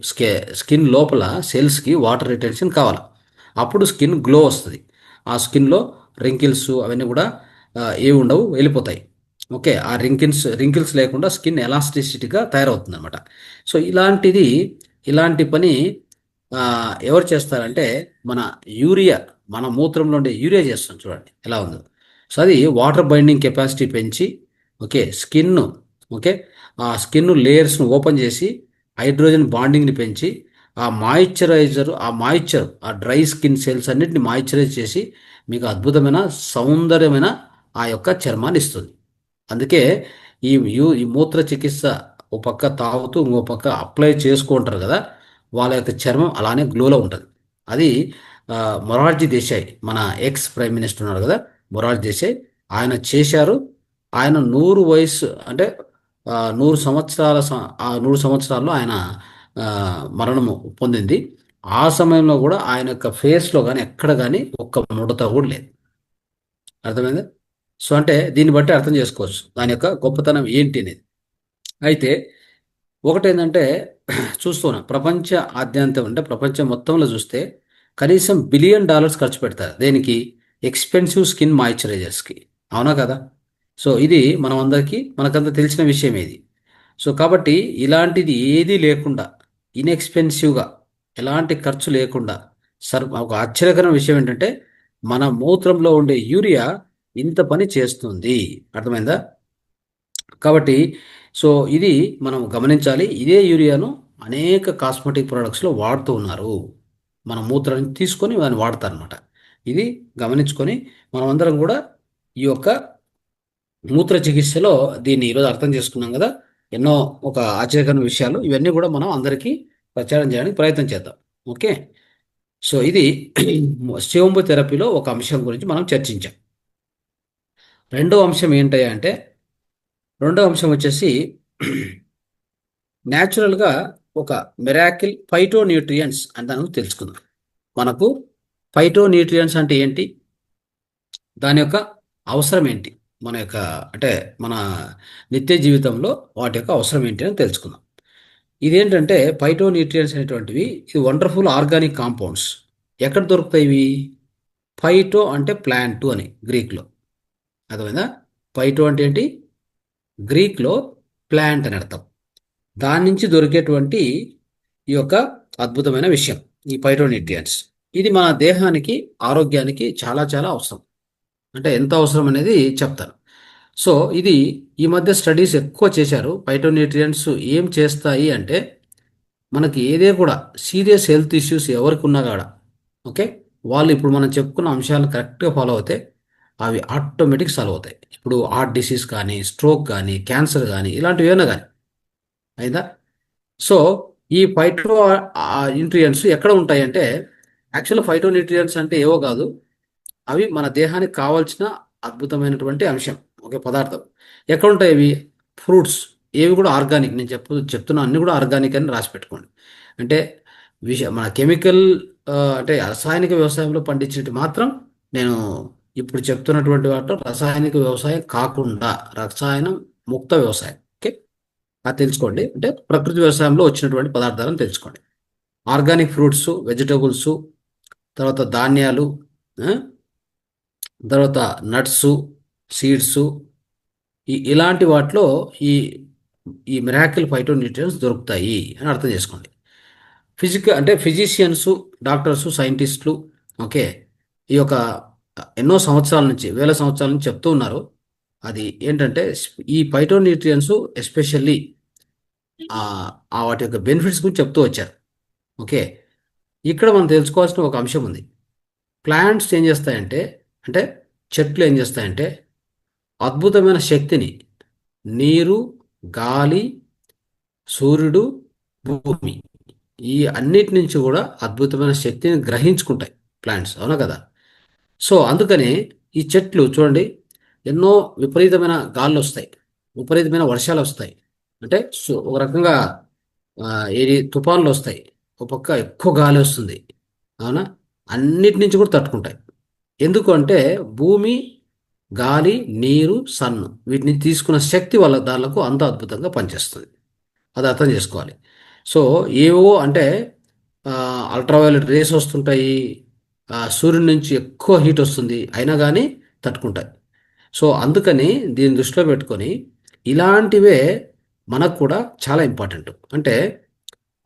స్కిన్ లోపల సెల్స్కి వాటర్ రిటెన్షన్ కావాలి, అప్పుడు స్కిన్ గ్లో వస్తుంది. ఆ స్కిన్లో రింకిల్స్ అవన్నీ కూడా ఏవి ఉండవు, వెళ్ళిపోతాయి. ఓకే, ఆ రింకిల్స్ లేకుండా స్కిన్ ఎలాస్టిసిటీగా తయారవుతుంది అనమాట. సో ఇలాంటి పని ఆ, ఎవరు చేస్తారంటే మన యూరియా, మన మూత్రంలో ఉండే యూరియా చేస్తాం, చూడండి ఎలా ఉందో. సో అది వాటర్ బైండింగ్ కెపాసిటీ పెంచి, ఓకే, ఓకే, ఆ స్కిన్ లేయర్స్ను ఓపెన్ చేసి హైడ్రోజన్ బాండింగ్ని పెంచి ఆ డ్రై స్కిన్ సెల్స్ అన్నిటిని మాయిశ్చరైజ్ చేసి మీకు అద్భుతమైన సౌందర్యమైన ఆ యొక్క చర్మాన్ని ఇస్తుంది. అందుకే ఈ మూత్ర చికిత్స ఒక పక్క తాగుతూ ఇంకో పక్క అప్లై చేసుకుంటారు కదా, వాళ్ళ యొక్క చర్మం అలానే గ్లోలో ఉంటుంది. అది ఆ, మొరార్జీ దేశాయ్, మన ఎక్స్ ప్రైమ్ మినిస్టర్ ఉన్నారు కదా, మొరార్జీ దేశాయ్, ఆయన చేశారు. ఆయన 100 వయసు అంటే 100 సంవత్సరాల్లో ఆయన ఆ, మరణము పొందింది. ఆ సమయంలో కూడా ఆయన యొక్క ఫేస్లో కానీ ఎక్కడ కానీ ఒక్క ముడత కూడా లేదు. అర్థమైందా? సో అంటే దీన్ని బట్టి అర్థం చేసుకోవచ్చు దాని యొక్క గొప్పతనం ఏంటి అనేది. అయితే ఒకటేంటంటే చూస్తున్నాం, ప్రపంచ ఆద్యంతం అంటే ప్రపంచం మొత్తంలో చూస్తే కనీసం $1 బిలియన్ ఖర్చు పెడతారు దేనికి? ఎక్స్పెన్సివ్ స్కిన్ మాయిశ్చరైజర్స్కి. అవునా కదా? సో ఇది మనకంతా తెలిసిన విషయం ఇది. సో కాబట్టి ఇలాంటిది ఏదీ లేకుండా ఇన్ఎక్స్పెన్సివ్గా ఎలాంటి ఖర్చు లేకుండా ఒక ఆశ్చర్యకరమైన విషయం ఏంటంటే మన మూత్రంలో ఉండే యూరియా ఇంత పని చేస్తుంది. అర్థమైందా? కాబట్టి సో ఇది మనం గమనించాలి. ఇదే యూరియాను అనేక కాస్మెటిక్ ప్రొడక్ట్స్లో వాడుతూ ఉన్నారు. మన మూత్రాన్ని తీసుకొని దాన్ని వాడతారనమాట. ఇది గమనించుకొని మనమందరం కూడా ఈ యొక్క మూత్ర చికిత్సలో దీన్ని ఈరోజు అర్థం చేసుకున్నాం కదా. ఎన్నో ఒక ఆశ్చర్యకరమైన విషయాలు ఇవన్నీ కూడా మనం అందరికీ ప్రచారం చేయడానికి ప్రయత్నం చేద్దాం. ఓకే, సో ఇది శివంబు థెరపీలో ఒక అంశం గురించి మనం చర్చించాం. రెండో అంశం ఏంటయ్యా అంటే, రెండో అంశం వచ్చేసి న్యాచురల్గా ఒక మిరాకిల్ ఫైటో న్యూట్రియంట్స్ అని దాన్ని తెలుసుకుందాం. మనకు ఫైటో న్యూట్రియంట్స్ అంటే ఏంటి, దాని యొక్క అవసరం ఏంటి, అంటే మన నిత్య జీవితంలో వాటి యొక్క అవసరం ఏంటి అని తెలుసుకుందాం. ఇదేంటంటే ఫైటో న్యూట్రియంట్స్ అనేటువంటివి ఇది వండర్ఫుల్ ఆర్గానిక్ కాంపౌండ్స్. ఎక్కడ దొరుకుతాయి ఇవి? ఫైటో అంటే ప్లాంట్ అని గ్రీక్లో. అర్థమైందా? ఫైటో అంటే ఏంటి? గ్రీక్లో ప్లాంట్ అని అర్థం. దాని నుంచి దొరికేటువంటి ఈ యొక్క అద్భుతమైన విషయం ఈ ఫైటోన్యూట్రియంట్స్. ఇది మన దేహానికి ఆరోగ్యానికి చాలా చాలా అవసరం. అంటే ఎంత అవసరం అనేది చెప్తాను. సో ఇది ఈ మధ్య స్టడీస్ ఎక్కువ చేశారు. ఫైటోన్యూట్రియంట్స్ ఏం చేస్తాయి అంటే మనకి ఏదే కూడా సీరియస్ హెల్త్ ఇష్యూస్ ఎవరికి ఉన్నా కూడా, ఓకే, వాళ్ళు ఇప్పుడు మనం చెప్పుకున్న అంశాలను కరెక్ట్గా ఫాలో అవుతే అవి ఆటోమేటిక్ సాల్వ్ అవుతాయి. ఇప్పుడు హార్ట్ డిసీజ్ కానీ, స్ట్రోక్ కానీ, క్యాన్సర్ కానీ, ఇలాంటివి ఏమైనా కానీ అయిందా. సో ఈ ఫైటో న్యూట్రియంట్స్ ఎక్కడ ఉంటాయంటే, యాక్చువల్ ఫైటో న్యూట్రియంట్స్ అంటే ఏవో కాదు, అవి మన దేహానికి కావాల్సిన అద్భుతమైనటువంటి అంశం, ఒక పదార్థం. ఎక్కడ ఉంటాయి అవి? ఫ్రూట్స్. ఏవి కూడా ఆర్గానిక్, నేను చెప్తున్నా అన్ని కూడా ఆర్గానిక్ అని రాసి పెట్టుకోండి. అంటే మన కెమికల్ అంటే రసాయనిక వ్యవసాయంలో పండించేటి మాత్రం నేను ఇప్పుడు చెప్తున్నటువంటి వాటిలో రసాయనిక వ్యవసాయం కాకుండా రసాయనం ముక్త వ్యవసాయం. ఓకే, అది తెలుసుకోండి. అంటే ప్రకృతి వ్యవసాయంలో వచ్చినటువంటి పదార్థాలను తెలుసుకోండి. ఆర్గానిక్ ఫ్రూట్స్, వెజిటబుల్స్, తర్వాత ధాన్యాలు, ఆ, తర్వాత నట్స్, సీడ్స్, ఇలాంటి వాటిలో ఈ ఈ మిరాకిల్ ఫైటోన్యూట్రియన్స్ దొరుకుతాయి అని అర్థం చేసుకోండి. అంటే ఫిజిషియన్స్, డాక్టర్స్, సైంటిస్టులు, ఓకే, ఈ యొక్క ఎన్నో సంవత్సరాల నుంచి, వేల సంవత్సరాల నుంచి చెప్తూ ఉన్నారు. అది ఏంటంటే ఈ ఫైటోన్యూట్రియన్స్ ఎస్పెషల్లీ వాటి యొక్క బెనిఫిట్స్ గురించి చెప్తూ వచ్చారు. ఓకే, ఇక్కడ మనం తెలుసుకోవాల్సిన ఒక అంశం ఉంది. ప్లాంట్స్ ఏం చేస్తాయంటే, అంటే చెట్లు ఏం చేస్తాయంటే అద్భుతమైన శక్తిని నీరు, గాలి, సూర్యుడు, భూమి, ఈ అన్నిటి నుంచి కూడా అద్భుతమైన శక్తిని గ్రహించుకుంటాయి ప్లాంట్స్, అవునా కదా? సో అందుకని ఈ చెట్లు చూడండి, ఎన్నో విపరీతమైన గాళ్ళు వస్తాయి, విపరీతమైన వర్షాలు వస్తాయి. అంటే ఒక రకంగా ఆ, ఏది తుఫాన్లు వస్తాయి, ఒక పక్క ఎక్కువ గాలి వస్తుంది, అవునా? అన్నిటి నుంచి కూడా తట్టుకుంటాయి. ఎందుకు అంటే భూమి, గాలి, నీరు, సన్ను వీటిని తీసుకున్న శక్తి వల్ల దానిలకు అంత అద్భుతంగా పనిచేస్తుంది. అది అర్థం చేసుకోవాలి. సో ఏవో అంటే అల్ట్రావైలెట్ రేస్ వస్తుంటాయి, సూర్యుడి నుంచి ఎక్కువ హీట్ వస్తుంది, అయినా కానీ తట్టుకుంటాయి. సో అందుకని దీన్ని దృష్టిలో పెట్టుకొని ఇలాంటివే మనకు కూడా చాలా ఇంపార్టెంట్. అంటే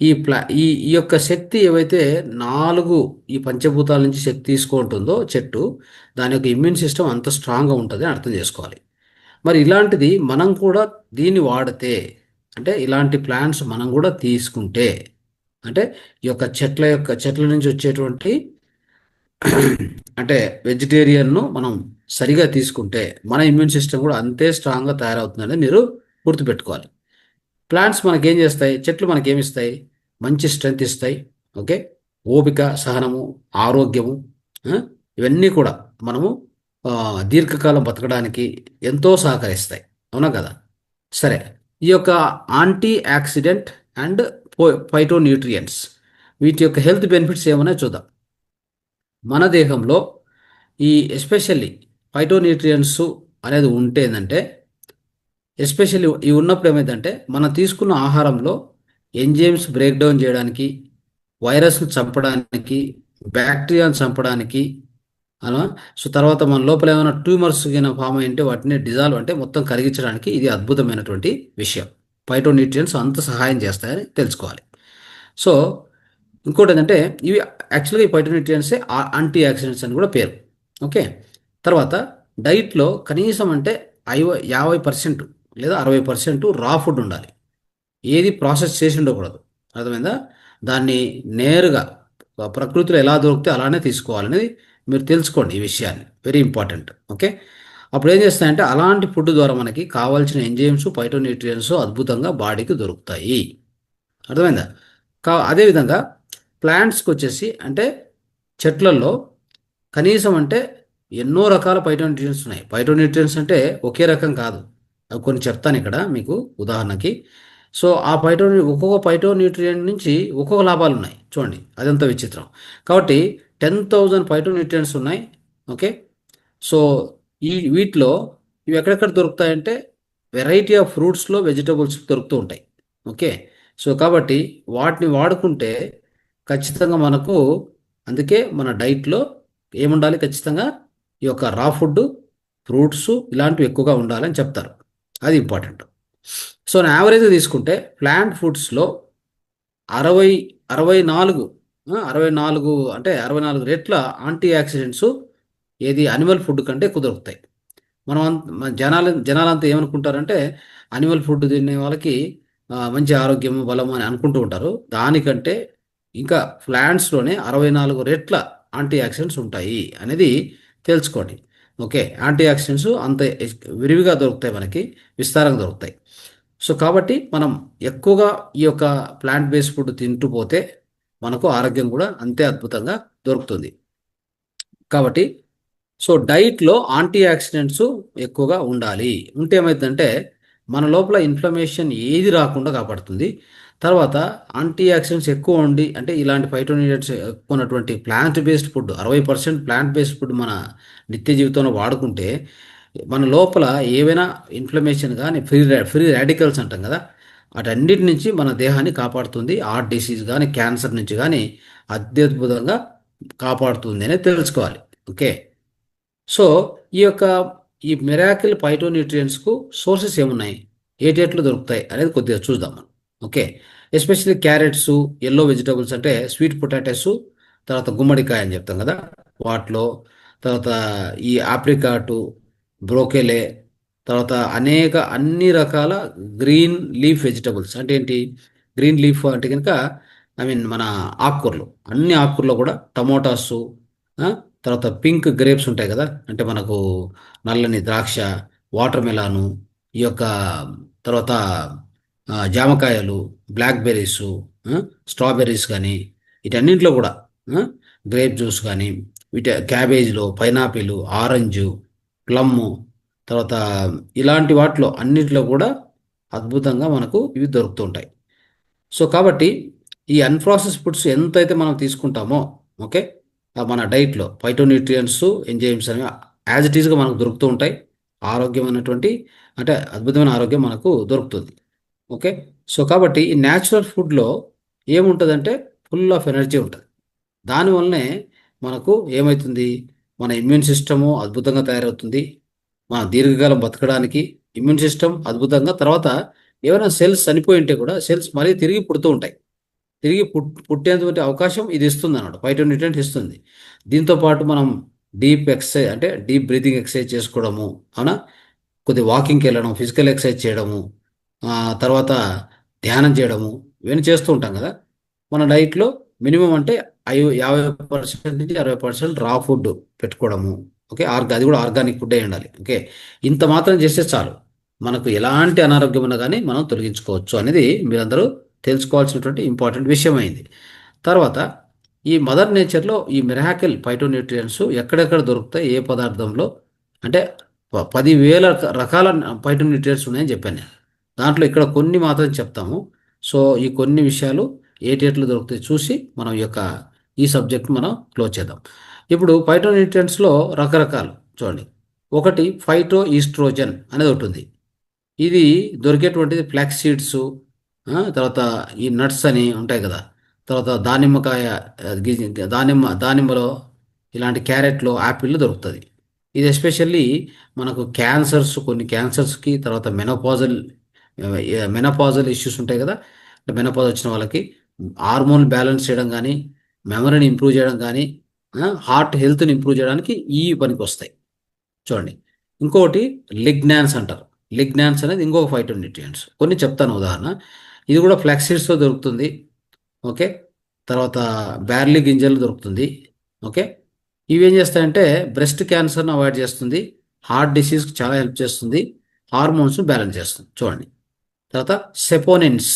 ఈ యొక్క శక్తి ఏవైతే నాలుగు ఈ పంచభూతాల నుంచి శక్తి తీసుకుంటుందో చెట్టు, దాని యొక్క ఇమ్యూన్ సిస్టమ్ అంత స్ట్రాంగ్గా ఉంటుంది అని అర్థం చేసుకోవాలి. మరి ఇలాంటిది మనం కూడా దీన్ని వాడితే, అంటే ఇలాంటి ప్లాంట్స్ మనం కూడా తీసుకుంటే, అంటే ఈ యొక్క చెట్ల నుంచి వచ్చేటువంటి అంటే వెజిటేరియన్ను మనం సరిగా తీసుకుంటే మన ఇమ్యూన్ సిస్టమ్ కూడా అంతే స్ట్రాంగ్గా తయారవుతుందని మీరు గుర్తుపెట్టుకోవాలి. ప్లాంట్స్ మనకేం చేస్తాయి, చెట్లు మనకేమి ఇస్తాయి? మంచి స్ట్రెంగ్త్ ఇస్తాయి. ఓకే, ఓపిక, సహనము, ఆరోగ్యము, ఆ, ఇవన్నీ కూడా మనము దీర్ఘకాలం బతకడానికి ఎంతో సహకరిస్తాయి, అవునా కదా? సరే, ఈ యొక్క యాంటీ ఆక్సిడెంట్ అండ్ ఫైటోన్యూట్రియంట్స్ వీటి యొక్క హెల్త్ బెనిఫిట్స్ ఏమైనా చూద్దాం. మన దేహంలో ఈ ఎస్పెషల్లీ ఫైటోన్యూట్రియంట్స్ అనేది ఉంటే ఏంటంటే, ఎస్పెషల్లీ ఇవి ఉన్నప్పుడు ఏమైందంటే మనం తీసుకున్న ఆహారంలో ఎంజైమ్స్ బ్రేక్ డౌన్ చేయడానికి, వైరస్ను చంపడానికి, బ్యాక్టీరియాను చంపడానికి, అలా. సో తర్వాత మన లోపల ఏమైనా ట్యూమర్స్ కింద ఫామ్ అయ్యింటే వాటిని డిజాల్వ్ అంటే మొత్తం కరిగించడానికి ఇది అద్భుతమైనటువంటి విషయం. ఫైటోన్యూట్రియన్స్ అంత సహాయం చేస్తాయని తెలుసుకోవాలి. సో ఇంకోటి ఏంటంటే ఇవి యాక్చువల్గా ఈ ఫైటోన్యూట్రియన్సే యాంటీ ఆక్సిడెంట్స్ అని కూడా పేరు. ఓకే, తర్వాత డైట్లో కనీసం అంటే 50% లేదా 60% రా ఫుడ్ ఉండాలి. ఏది ప్రాసెస్ చేసి ఉండకూడదు, అర్థమైందా? దాన్ని నేరుగా ప్రకృతిలో ఎలా దొరికితే అలానే తీసుకోవాలనేది మీరు తెలుసుకోండి. ఈ విషయాన్ని వెరీ ఇంపార్టెంట్. ఓకే, అప్పుడు ఏం చేస్తాయంటే అలాంటి ఫుడ్ ద్వారా మనకి కావాల్సిన ఎంజైమ్స్, ఫైటోన్యూట్రియన్స్ అద్భుతంగా బాడీకి దొరుకుతాయి, అర్థమైందా? అదేవిధంగా ప్లాంట్స్కి వచ్చేసి అంటే చెట్లలో కనీసం అంటే ఎన్నో రకాల ఫైటోన్యూట్రియన్స్ ఉన్నాయి. ఫైటోన్యూట్రియన్స్ అంటే ఒకే రకం కాదు, అవి కొన్ని చెప్తాను ఇక్కడ మీకు ఉదాహరణకి. సో ఒక్కొక్క ఫైటోన్యూట్రియంట్ నుంచి ఒక్కొక్క లాభాలు ఉన్నాయి చూడండి, అదంతా విచిత్రం. కాబట్టి 10,000 ఫైటోన్యూట్రియంట్స్ ఉన్నాయి. ఓకే, సో వీటిలో ఇవి ఎక్కడెక్కడ దొరుకుతాయంటే వెరైటీ ఆఫ్ ఫ్రూట్స్లో, వెజిటబుల్స్ దొరుకుతూ ఉంటాయి. ఓకే, సో కాబట్టి వాటిని వాడుకుంటే ఖచ్చితంగా మనకు, అందుకే మన డైట్లో ఏముండాలి ఖచ్చితంగా, ఈ యొక్క రా ఫుడ్, ఫ్రూట్స్ ఇలాంటివి ఎక్కువగా ఉండాలని చెప్తారు. అది ఇంపార్టెంట్. సో నా యావరేజ్ తీసుకుంటే ప్లాంట్ ఫుడ్స్లో 60 64 64 అంటే 64 రెట్ల యాంటీ ఆక్సిడెంట్స్ ఏది అనిమల్ ఫుడ్ కంటే ఎక్కువ దొరుకుతాయి. మన జనాలంతా ఏమనుకుంటారంటే అనిమల్ ఫుడ్ తినే వాళ్ళకి మంచి ఆరోగ్యము, బలము అని అనుకుంటూ ఉంటారు. దానికంటే ఇంకా ప్లాంట్స్లోనే 64 రెట్ల యాంటీ ఆక్సిడెంట్స్ ఉంటాయి అనేది తెలుసుకోండి. ఓకే, యాంటీ ఆక్సిడెంట్స్ అంత విరివిగా దొరుకుతాయి, మనకి విస్తారంగా దొరుకుతాయి. సో కాబట్టి మనం ఎక్కువగా ఈ యొక్క ప్లాంట్ బేస్డ్ ఫుడ్ తింటూ పోతే మనకు ఆరోగ్యం కూడా అంతే అద్భుతంగా దొరుకుతుంది. కాబట్టి సో డైట్లో యాంటీ ఆక్సిడెంట్స్ ఎక్కువగా ఉండాలి. ఉంటే ఏమవుతుందంటే మన లోపల ఇన్ఫ్లమేషన్ ఏది రాకుండా కాపాడుతుంది. తర్వాత యాంటీ ఆక్సిడెంట్స్ ఎక్కువ ఉండి అంటే ఇలాంటి ఫైటోన్యూట్రియంట్స్ ఎక్కువ ఉన్నటువంటి plant based food 60% plant based food మన నిత్య జీవితంలో వాడుకుంటే మన లోపల ఏవైనా ఇన్ఫ్లమేషన్ కానీ ఫ్రీ రాడికల్స్ అంటాం కదా, వాటన్నిటి నుంచి మన దేహాన్ని కాపాడుతుంది. హార్ట్ డిసీజ్ కానీ క్యాన్సర్ నుంచి కానీ అత్యద్భుతంగా కాపాడుతుంది అనేది తెలుసుకోవాలి. ఓకే. సో ఈ యొక్క ఈ మిరాకిల్ ఫైటోన్యూట్రియంట్స్కు సోర్సెస్ ఏమున్నాయి, ఏటేట్లు దొరుకుతాయి అనేది కొద్దిగా చూద్దాం మనం. Okay. Especially carrots, yellow vegetables అంటే స్వీట్ పొటాటోస్, తర్వాత గుమ్మడికాయ అని చెప్తాం కదా వాటిలో, తర్వాత ఈ ఆప్రికాటు, బ్రోకెలే, తర్వాత అన్ని రకాల గ్రీన్ లీఫ్ వెజిటబుల్స్ అంటే ఏంటి, గ్రీన్ లీఫ్ అంటే కనుక మన ఆకుకూరలు, అన్ని ఆకుకూరలు కూడా, టమోటాసు, తర్వాత పింక్ గ్రేప్స్ ఉంటాయి కదా అంటే మనకు నల్లని ద్రాక్ష, వాటర్ మెలాను, ఈ యొక్క తర్వాత జామకాయలు, బ్లాక్ బెర్రీస్, స్ట్రాబెర్రీస్ కానీ వీటన్నింటిలో కూడా గ్రేప్ జ్యూస్ కానీ, క్యాబేజ్లో పైనాపిల్, ఆరెంజ్, ప్లమ్, తర్వాత ఇలాంటి వాటిలో అన్నిటిలో కూడా అద్భుతంగా మనకు ఇవి దొరుకుతూ ఉంటాయి. సో కాబట్టి ఈ అన్ప్రాసెస్ ఫుడ్స్ ఎంతైతే మనం తీసుకుంటామో, ఓకే, మన డైట్లో ఫైటోన్యూట్రియంట్స్, ఎంజైమ్స్ అనేవి యాజ్ ఇట్ ఈస్గా మనకు దొరుకుతూ ఉంటాయి. ఆరోగ్యమైనటువంటి అంటే అద్భుతమైన ఆరోగ్యం మనకు దొరుకుతుంది. ఓకే. సో కాబట్టి ఈ న్యాచురల్ ఫుడ్లో ఏముంటుందంటే ఫుల్ ఆఫ్ ఎనర్జీ ఉంటుంది. దానివల్లనే మనకు ఏమవుతుంది, మన ఇమ్యూన్ సిస్టము అద్భుతంగా తయారవుతుంది. మన దీర్ఘకాలం బతకడానికి ఇమ్యూన్ సిస్టమ్ అద్భుతంగా, తర్వాత ఏమైనా సెల్స్ చనిపోయి ఉంటే కూడా సెల్స్ మరీ తిరిగి పుడుతూ ఉంటాయి. తిరిగి పుట్టేటువంటి అవకాశం ఇది ఇస్తుంది అన్నమాట, ఫైటోన్యూట్రియంట్ ఇస్తుంది. దీంతోపాటు మనం డీప్ ఎక్సర్సైజ్ అంటే డీప్ బ్రీతింగ్ ఎక్సర్సైజ్ చేసుకోవడము, అవునా, కొద్ది వాకింగ్కి వెళ్ళడం, ఫిజికల్ ఎక్సర్సైజ్ చేయడము, తర్వాత ధ్యానం చేయడము, ఇవన్నీ చేస్తూ ఉంటాం కదా. మన డైట్లో మినిమం అంటే 50% నుంచి 60% రా ఫుడ్ పెట్టుకోవడము. ఓకే. అది కూడా ఆర్గానిక్ ఫుడ్ అయి ఉండాలి. ఓకే. ఇంత మాత్రం చేస్తే చాలు, మనకు ఎలాంటి అనారోగ్యం ఉన్నా కానీ మనం తొలగించుకోవచ్చు అనేది మీరందరూ తెలుసుకోవాల్సినటువంటి ఇంపార్టెంట్ విషయం అయింది. తర్వాత ఈ మదర్ నేచర్లో ఈ మిరాకిల్ ఫైటోన్యూట్రియంట్స్ ఎక్కడెక్కడ దొరుకుతాయి, ఏ పదార్థంలో అంటే 10,000 రకాల ఫైటోన్యూట్రియంట్స్ ఉన్నాయని చెప్పాను నేను. దాంట్లో ఇక్కడ కొన్ని మాత్రం చెప్తాము. సో ఈ కొన్ని విషయాలు ఏటేట్లు దొరుకుతాయి చూసి మనం ఈ సబ్జెక్ట్ మనం క్లోజ్ చేద్దాం. ఇప్పుడు ఫైటోన్యూట్రియంట్స్లో రకరకాలు చూడండి. ఒకటి ఫైటో ఈస్ట్రోజన్ అనేది ఉంటుంది. ఇది దొరికేటువంటిది ఫ్లాక్స్ సీడ్స్, తర్వాత ఈ నట్స్ అని ఉంటాయి కదా, తర్వాత దానిమ్మకాయ, దానిమ్మలో ఇలాంటి క్యారెట్లో, యాపిల్లో దొరుకుతుంది. ఇది ఎస్పెషల్లీ మనకు కొన్ని క్యాన్సర్స్కి, తర్వాత మెనోపాజల్ ఇష్యూస్ ఉంటాయి కదా, అంటే మెనోపాజ్ వచ్చిన వాళ్ళకి హార్మోన్ బ్యాలెన్స్ చేయడం కానీ, మెమరీని ఇంప్రూవ్ చేయడం కానీ, హార్ట్ హెల్త్ని ఇంప్రూవ్ చేయడానికి ఈ పనికి వస్తాయి. చూడండి. ఇంకొకటి లిగ్నాన్స్ అంటారు. లిగ్నాన్స్ అనేది ఇంకొక ఫైటోన్యూట్రియంట్స్. కొన్ని చెప్తాను ఉదాహరణ. ఇది కూడా ఫ్లాక్స్ సీడ్స్లో దొరుకుతుంది. ఓకే. తర్వాత బ్యార్లీ గింజలు దొరుకుతుంది. ఓకే. ఇవి ఏం చేస్తాయంటే బ్రెస్ట్ క్యాన్సర్ను అవాయిడ్ చేస్తుంది, హార్ట్ డిసీజ్కి చాలా హెల్ప్ చేస్తుంది, హార్మోన్స్ను బ్యాలెన్స్ చేస్తుంది. చూడండి. తర్వాత సెపోనిన్స్,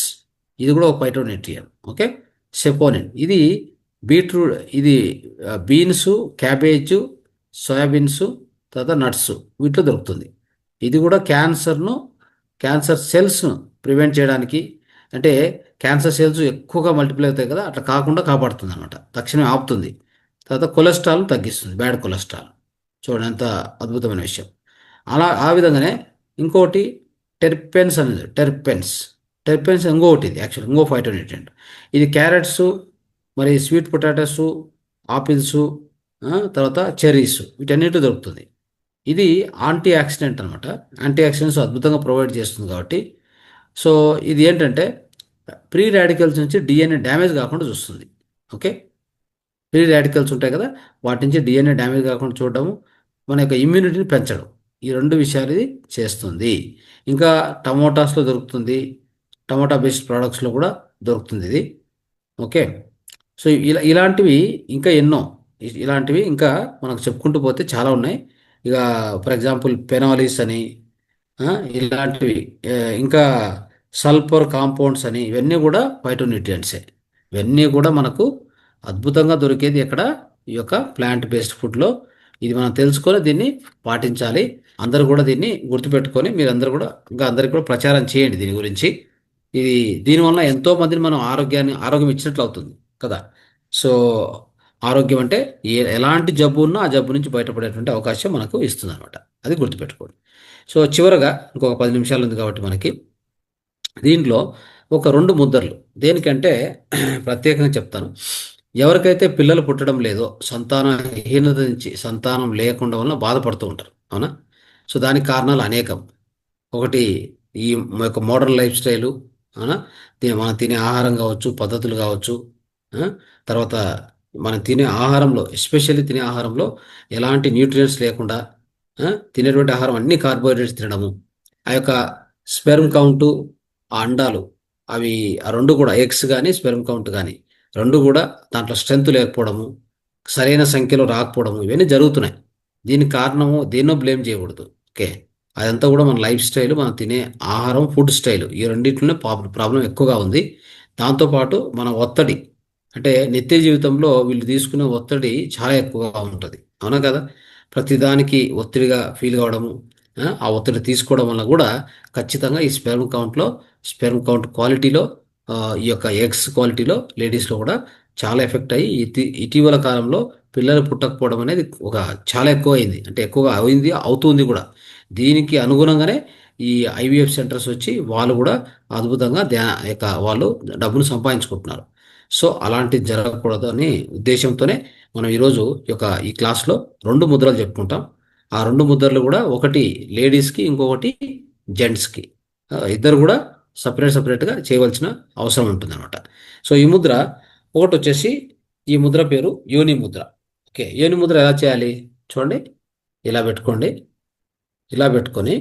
ఇది కూడా ఒక ఫైటోన్యూట్రియం. ఓకే. సెపోనిన్ ఇది ఇది బీన్స్, క్యాబేజ్, సోయాబీన్స్, తర్వాత నట్స్ వీటిలో దొరుకుతుంది. ఇది కూడా క్యాన్సర్ సెల్స్ను ప్రివెంట్ చేయడానికి, అంటే క్యాన్సర్ సెల్స్ ఎక్కువగా మల్టిప్లై అవుతాయి కదా, అట్లా కాకుండా కాపాడుతుంది అనమాట, తక్షణమే ఆపుతుంది. తర్వాత కొలెస్ట్రాల్ను తగ్గిస్తుంది, బ్యాడ్ కొలెస్ట్రాల్. చూడండి ఎంత అద్భుతమైన విషయం. ఆ విధంగానే ఇంకోటి టెర్పెన్స్ అనేది, టెర్పెన్స్ ఇంకొకటి, ఇది యాక్చువల్ ఇంకో ఫైటోన్యూట్రియంట్. ఇది క్యారెట్స్, మరి స్వీట్ పొటాటోస్, ఆపిల్స్, తర్వాత చెర్రీస్ వీటన్నిటి దొరుకుతుంది. ఇది యాంటీ ఆక్సిడెంట్ అనమాట. యాంటీ ఆక్సిడెంట్స్ అద్భుతంగా ప్రొవైడ్ చేస్తుంది కాబట్టి, సో ఇది ఏంటంటే ప్రీ రాడికల్స్ నుంచి డిఎన్ఏ డ్యామేజ్ కాకుండా చూస్తుంది. ఓకే. ప్రీ రాడికల్స్ ఉంటాయి కదా, వాటి నుంచి డిఎన్ఏ డ్యామేజ్ కాకుండా చూడడము, మన యొక్క ఇమ్యూనిటీని పెంచడం, ఈ 2 విషయాలు ఇది చేస్తుంది. ఇంకా టమోటాస్లో దొరుకుతుంది, టమోటా బేస్డ్ ప్రోడక్ట్స్లో కూడా దొరుకుతుంది ఇది. ఓకే. సో ఇలాంటివి ఇంకా ఎన్నో, ఇలాంటివి ఇంకా మనకు చెప్పుకుంటూ పోతే చాలా ఉన్నాయి. ఇక ఫర్ ఎగ్జాంపుల్ పెనాలిస్ అని, ఇలాంటివి, ఇంకా సల్ఫర్ కాంపౌండ్స్ అని, ఇవన్నీ కూడా ఫైటోన్యూట్రియంట్సే. ఇవన్నీ కూడా మనకు అద్భుతంగా దొరికేది ఎక్కడ, ఈ యొక్క ప్లాంట్ బేస్డ్ ఫుడ్లో. ఇది మనం తెలుసుకొని దీన్ని పాటించాలి. అందరూ కూడా దీన్ని గుర్తుపెట్టుకొని మీరందరూ కూడా ఇంకా అందరికీ కూడా ప్రచారం చేయండి దీని గురించి. ఇది దీనివల్ల ఎంతో మందిని మనం ఆరోగ్యం ఇచ్చినట్లు అవుతుంది కదా. సో ఆరోగ్యం అంటే ఎలాంటి జబ్బు ఉన్నా ఆ జబ్బు నుంచి బయటపడేటువంటి అవకాశం మనకు ఇస్తుంది అనమాట. అది గుర్తుపెట్టుకోండి. సో చివరగా ఇంకొక 10 నిమిషాలు ఉంది కాబట్టి మనకి దీంట్లో ఒక 2 ముద్రలు దేనికంటే ప్రత్యేకంగా చెప్తాను. ఎవరికైతే పిల్లలు పుట్టడం లేదో సంతానహీనత నుంచి సంతానం లేకుండా వలన బాధపడుతూ ఉంటారు, అవునా? సో దానికి కారణాలు అనేకం. ఒకటి ఈ యొక్క మోడర్న్ లైఫ్ స్టైలు, అవునా? మనం తినే ఆహారం కావచ్చు, పద్ధతులు కావచ్చు. ఆ? తర్వాత మనం తినే ఆహారంలో ఎస్పెషల్లీ తినే ఆహారంలో ఎలాంటి న్యూట్రియంట్స్ లేకుండా తినేటువంటి ఆహారం అన్ని కార్బోహైడ్రేట్స్ తినడము. ఆ యొక్క స్పెర్మ్ కౌంటు, ఆ అండాలు అవి ఆ రెండు కూడా ఎగ్స్ కానీ స్పెర్మ్ కౌంట్ కానీ రెండు కూడా దాంట్లో స్ట్రెంత్ లేకపోవడము, సరైన సంఖ్యలో రాకపోవడము ఇవన్నీ జరుగుతున్నాయి. దీనికి కారణము దేన్నో బ్లేమ్ చేయకూడదు. ఓకే, అదంతా కూడా మన లైఫ్ స్టైల్, మనం తినే ఆహారం, ఫుడ్ స్టైల్ ఈ రెండింటిలోనే ప్రాబ్లం ఎక్కువగా ఉంది. దాంతోపాటు మన ఒత్తిడి, అంటే నిత్య జీవితంలో వీళ్ళు తీసుకునే ఒత్తిడి చాలా ఎక్కువగా ఉంటుంది, అవునా కదా? ప్రతిదానికి ఒత్తిడిగా ఫీల్ కావడము, ఆ ఒత్తిడి తీసుకోవడం వల్ల కూడా ఖచ్చితంగా ఈ స్పెర్మ్ కౌంట్ క్వాలిటీలో, ఈ యొక్క ఎగ్స్ క్వాలిటీలో లేడీస్లో కూడా చాలా ఎఫెక్ట్ అయ్యి ఇటీవల కాలంలో పిల్లలు పుట్టకపోవడం అనేది చాలా ఎక్కువ అయింది. అంటే ఎక్కువగా అయింది, అవుతుంది కూడా. దీనికి అనుగుణంగానే ఈ ఐవీఎఫ్ సెంటర్స్ వచ్చి వాళ్ళు కూడా అద్భుతంగా వాళ్ళు డబ్బును సంపాదించుకుంటున్నారు. సో అలాంటిది జరగకూడదు అనే ఉద్దేశంతోనే మనం ఈరోజు ఈ క్లాస్లో 2 ముద్రలు చెప్పుకుంటాం. ఆ 2 ముద్రలు కూడా ఒకటి లేడీస్కి, ఇంకొకటి జెంట్స్కి. ఇద్దరు కూడా సపరేట్గా చేయవలసిన అవసరం ఉంటుందన్నమాట. సో ఈ ముద్ర ఒకటి వచ్చేసి, ఈ ముద్ర పేరు యోని ముద్ర. ఓకే, యోని ముద్ర ఎలా చేయాలి చూడండి. ఇలా పెట్టుకోండి. ఇలా పెట్టుకొని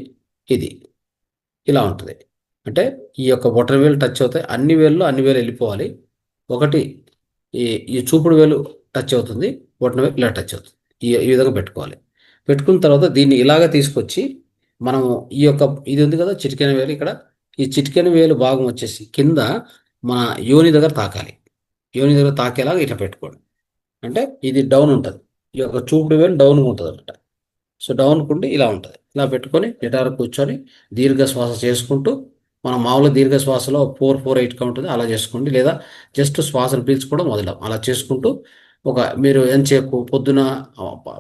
ఇది ఇలా ఉంటుంది. అంటే ఈ యొక్క బొటన వేలు టచ్ అవుతాయి, అన్ని వేలు వెళ్ళిపోవాలి. ఒకటి ఈ ఈ చూపుడు వేలు టచ్ అవుతుంది, బొటన వేలు ఇలా టచ్ అవుతుంది. ఈ విధంగా పెట్టుకోవాలి. పెట్టుకున్న తర్వాత దీన్ని ఇలాగ తీసుకొచ్చి మనము ఈ యొక్క ఇది ఉంది కదా చిటికెన వేలు, ఇక్కడ ఈ చిటికెన వేలు భాగం వచ్చేసి కింద మన యోని దగ్గర తాకాలి. యోని దగ్గర తాకేలాగా ఇట్లా పెట్టుకోండి. అంటే ఇది డౌన్ ఉంటుంది, ఈ యొక్క చూపుడు వేలు డౌన్ ఉంటుంది అనమాట. సో డౌన్ కుండి ఇలా ఉంటుంది. ఇలా పెట్టుకొని నిటారు కూర్చొని దీర్ఘ శ్వాస చేసుకుంటూ, మనం మామూలుగా దీర్ఘ శ్వాసలో 4-4-8 ఉంటుంది అలా చేసుకోండి, లేదా జస్ట్ శ్వాసను పీల్చుకోవడం మొదలం అలా చేసుకుంటూ మీరు ఎంతసేపు పొద్దున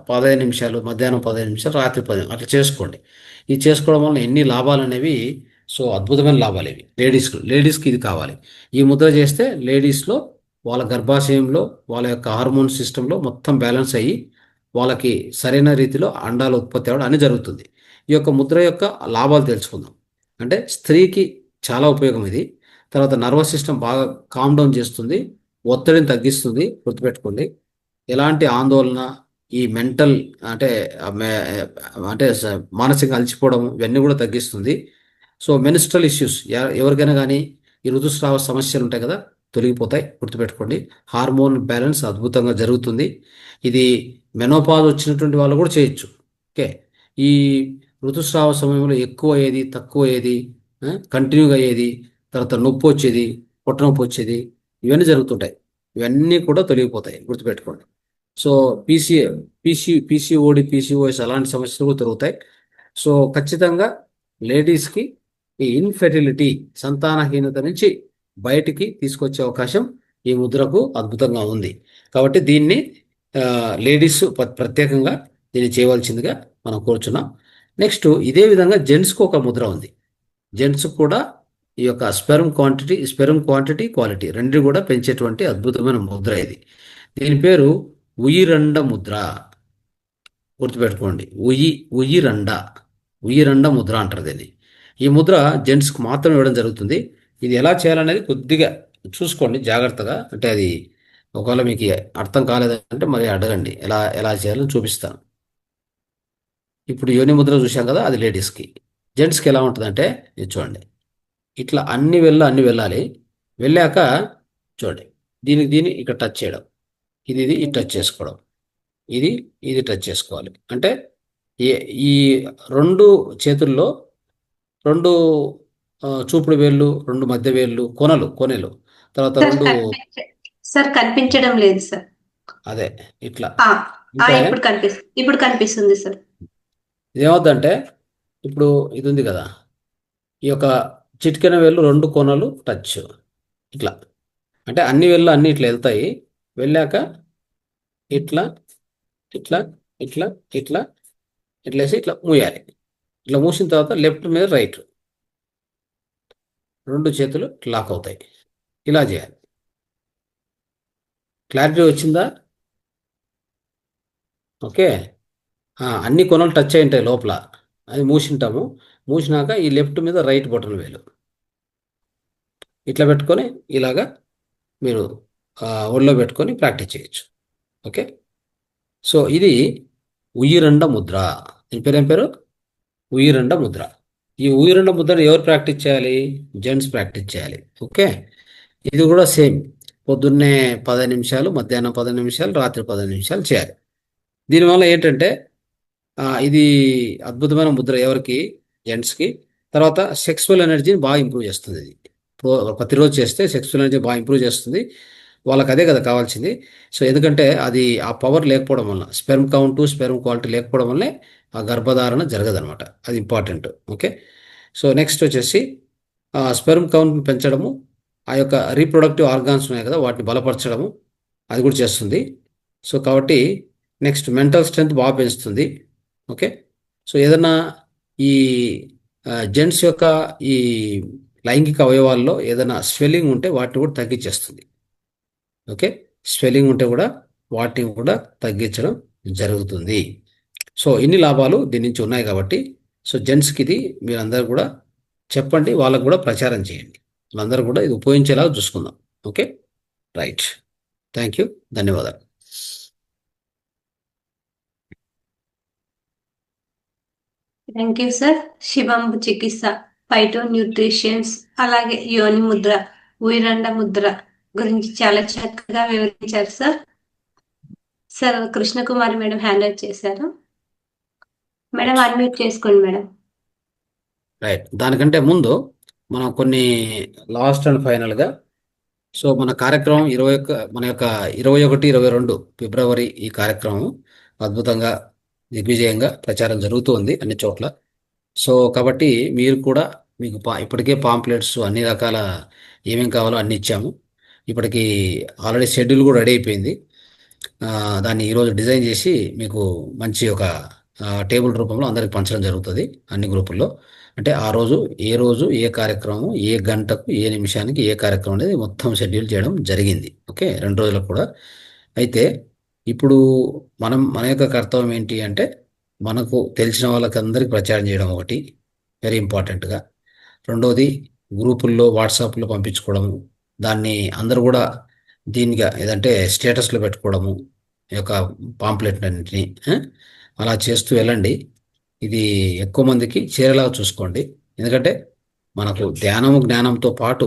15 నిమిషాలు, మధ్యాహ్నం 15 నిమిషాలు, రాత్రి 10 అట్లా చేసుకోండి. ఇది చేసుకోవడం వల్ల ఎన్ని లాభాలు అనేవి, సో అద్భుతమైన లాభాలు ఇవి. లేడీస్కి ఇది కావాలి. ఈ ముద్ర చేస్తే లేడీస్లో వాళ్ళ గర్భాశయంలో వాళ్ళ యొక్క హార్మోన్ సిస్టంలో మొత్తం బ్యాలెన్స్ అయ్యి వాళ్ళకి సరైన రీతిలో అండాలు ఉత్పత్తి అవ్వడం అని జరుగుతుంది. ఈ యొక్క ముద్ర యొక్క లాభాలు తెలుసుకుందాం. అంటే స్త్రీకి చాలా ఉపయోగం ఇది. తర్వాత నర్వస్ సిస్టమ్ బాగా కామ్ డౌన్ చేస్తుంది, ఒత్తిడిని తగ్గిస్తుంది. గుర్తుపెట్టుకోండి, ఎలాంటి ఆందోళన, ఈ మెంటల్ అంటే అంటే మానసికంగా అలసిపోవడం ఇవన్నీ కూడా తగ్గిస్తుంది. సో మెనిస్ట్రల్ ఇష్యూస్ ఎవరికైనా కానీ ఈ ఋతుస్రావ సమస్యలు ఉంటాయి కదా, తొలగిపోతాయి. గుర్తుపెట్టుకోండి, హార్మోన్ బ్యాలెన్స్ అద్భుతంగా జరుగుతుంది. ఇది మెనోపాజ్ వచ్చినటువంటి వాళ్ళు కూడా చేయొచ్చు. ఓకే, ఈ ఋతుస్రావ సమయంలో ఎక్కువ అయ్యేది, తక్కువ అయ్యేది, కంటిన్యూగా అయ్యేది, తర్వాత నొప్పి వచ్చేది, పొట్ట నొప్పి వచ్చేది, ఇవన్నీ జరుగుతుంటాయి. ఇవన్నీ కూడా తొలగిపోతాయి, గుర్తుపెట్టుకోండి. సో పీసీఓడి, పీసీఓఎస్ అలాంటి సమస్యలు కూడా తొలగుతాయి. సో ఖచ్చితంగా లేడీస్కి ఈ ఇన్ఫెర్టిలిటీ, సంతానహీనత నుంచి బయటికి తీసుకొచ్చే అవకాశం ఈ ముద్రకు అద్భుతంగా ఉంది. కాబట్టి దీన్ని లేడీస్ ప్రత్యేకంగా దీన్ని చేయవలసిందిగా మనం కోరుచున్నాం. నెక్స్ట్ ఇదే విధంగా జెంట్స్కి ఒక ముద్ర ఉంది. జెంట్స్ కూడా ఈ యొక్క స్పెర్మ్ క్వాంటిటీ, క్వాలిటీ రెండు కూడా పెంచేటువంటి అద్భుతమైన ముద్ర ఇది. దీని పేరు ఉయిరండ ముద్ర. గుర్తుపెట్టుకోండి, ఉయిరండ ముద్ర అంటారు దీన్ని. ఈ ముద్ర జెంట్స్కి మాత్రం ఇవ్వడం జరుగుతుంది. ఇది ఎలా చేయాలనేది కొద్దిగా చూసుకోండి జాగ్రత్తగా. అంటే అది ఒకవేళ మీకు అర్థం కాలేదంటే మరి అడగండి, ఎలా ఎలా చేయాలని చూపిస్తాను. ఇప్పుడు యోని ముద్ర చూసాం కదా, అది లేడీస్కి. జెంట్స్కి ఎలా ఉంటుందంటే ఇది చూడండి, ఇట్లా అన్ని వెళ్ళాలి. వెళ్ళాక చూడండి, దీన్ని ఇక్కడ టచ్ చేయడం, ఇది టచ్ చేసుకోవడం, ఇది టచ్ చేసుకోవాలి. అంటే ఈ ఈ 2 చేతుల్లో 2 చూపుడు వేళ్ళు, 2 మధ్య వేళ్ళు, కొనెలు, తర్వాత 2 సార్ కనిపించడం లేదు సార్. అదే ఇట్లా ఇప్పుడు కనిపిస్తుంది సార్. ఇదేమవుతుందంటే ఇప్పుడు ఇది ఉంది కదా, ఈ యొక్క చిటికెన వేళ్ళు 2 కొనలు టచ్ ఇట్లా, అంటే అన్ని వేళ్ళు అన్ని ఇట్లా వెళ్తాయి. వెళ్ళాక ఇట్లా ఇట్లా ఇట్లా ఇట్లా ఇట్లా వేసి ఇట్లా మూయాలి. ఇట్లా మూసిన తర్వాత లెఫ్ట్ మీద రైట్ 2 చేతులు లాక్ అవుతాయి. ఇలా చేయాలి. క్లారిటీ వచ్చిందా? ఓకే. అన్ని కొనలు టచ్ అయి ఉంటాయి లోపల, అది మూసింటాము. మూసినాక ఈ లెఫ్ట్ మీద రైట్ బటన్ వేలు ఇట్లా పెట్టుకొని ఇలాగా మీరు ఒళ్ళో పెట్టుకొని ప్రాక్టీస్ చేయొచ్చు. ఓకే. సో ఇది ఉయ్యిరండ ముద్ర. దీని పేరు ఏం పేరు? ఉయ్యిరండ ముద్ర. ఈ ఉయ్యిరండ ముద్రను ఎవరు ప్రాక్టీస్ చేయాలి? జెంట్స్ ప్రాక్టీస్ చేయాలి. ఓకే. ఇది కూడా సేమ్, పొద్దున్నే 10 నిమిషాలు, మధ్యాహ్నం 10 నిమిషాలు, రాత్రి 10 నిమిషాలు చేయాలి. దీనివల్ల ఏంటంటే ఇది అద్భుతమైన ముద్ర ఎవరికి? జెంట్స్కి. తర్వాత సెక్సువల్ ఎనర్జీని బాగా ఇంప్రూవ్ చేస్తుంది. ఇది ప్రతిరోజు చేస్తే సెక్సువల్ ఎనర్జీ బాగా ఇంప్రూవ్ చేస్తుంది. వాళ్ళకి అదే కదా కావాల్సింది. సో ఎందుకంటే అది ఆ పవర్ లేకపోవడం వల్ల, స్పెర్మ్ కౌంట్ స్పెర్మ్ క్వాలిటీ లేకపోవడం వల్లే ఆ గర్భధారణ జరగదనమాట. అది ఇంపార్టెంట్. ఓకే. సో నెక్స్ట్ వచ్చేసి స్పెర్మ్ కౌంట్ పెంచడము, ఆ యొక్క రీప్రొడక్టివ్ ఆర్గాన్స్ ఉన్నాయి కదా వాటిని బలపరచడము, అది కూడా చేస్తుంది. సో కాబట్టి నెక్స్ట్ మెంటల్ స్ట్రెంగ్త్ బాగా పెంచుతుంది. ఓకే. సో ఏదన్నా ఈ జెంట్స్ యొక్క ఈ లైంగిక అవయవాల్లో ఏదైనా స్వెల్లింగ్ ఉంటే వాటిని కూడా తగ్గించేస్తుంది. ఓకే. స్వెల్లింగ్ ఉంటే కూడా వాటిని కూడా తగ్గించడం జరుగుతుంది. సో ఇన్ని లాభాలు దీని నుంచి ఉన్నాయి కాబట్టి, సో జెంట్స్కి ఇది మీరందరూ కూడా చెప్పండి, వాళ్ళకు కూడా ప్రచారం చేయండి. వాళ్ళందరూ కూడా ఇది ఉపయోగించేలాగా చూసుకుందాం. ఓకే. రైట్. Thank you. ధన్యవాదాలు. Thank you sir. శివంబు చికిత్స, ఫైటో న్యూట్రిషన్స్, అలాగే యోని ముద్ర, ఉయిరండ ముద్ర గురించి చాలా చక్కగా వివరించారు sir. Sir Krishnakumari madam hand raise చేశారు. మేడం అన్మ్యూట్ చేసుకోండి మేడం. రైట్. దానికంటే ముందు మనం కొన్ని లాస్ట్ అండ్ ఫైనల్గా, సో మన కార్యక్రమం మన యొక్క 21, 22 ఫిబ్రవరి ఈ కార్యక్రమం అద్భుతంగా దిగ్విజయంగా ప్రచారం జరుగుతూ ఉంది అన్ని చోట్ల. సో కాబట్టి మీరు కూడా మీకు ఇప్పటికే పాంప్లెట్స్ అన్ని రకాల ఏమేం కావాలో అన్ని ఇచ్చాము. ఇప్పటికి ఆల్రెడీ షెడ్యూల్ కూడా రెడీ అయిపోయింది. దాన్ని ఈరోజు డిజైన్ చేసి మీకు మంచి ఒక టేబుల్ రూపంలో అందరికి పంచడం జరుగుతుంది అన్ని గ్రూపుల్లో. అంటే ఆ రోజు ఏ కార్యక్రమం, ఏ గంటకు, ఏ నిమిషానికి ఏ కార్యక్రమం అనేది మొత్తం షెడ్యూల్ చేయడం జరిగింది. ఓకే. 2 రోజులకు కూడా. అయితే ఇప్పుడు మన యొక్క కర్తవ్యం ఏంటి అంటే, మనకు తెలిసిన వాళ్ళకి అందరికి ప్రచారం చేయడం ఒకటి వెరీ ఇంపార్టెంట్గా. రెండవది గ్రూపుల్లో వాట్సాప్లో పంపించుకోవడము, దాన్ని అందరూ కూడా దీనిగా ఏదంటే స్టేటస్లో పెట్టుకోవడము, ఈ యొక్క పాంప్లెట్ అన్నింటినీ అలా చేస్తూ వెళ్ళండి. ఇది ఎక్కువ మందికి చేరేలాగా చూసుకోండి. ఎందుకంటే మనకు ధ్యానము జ్ఞానంతో పాటు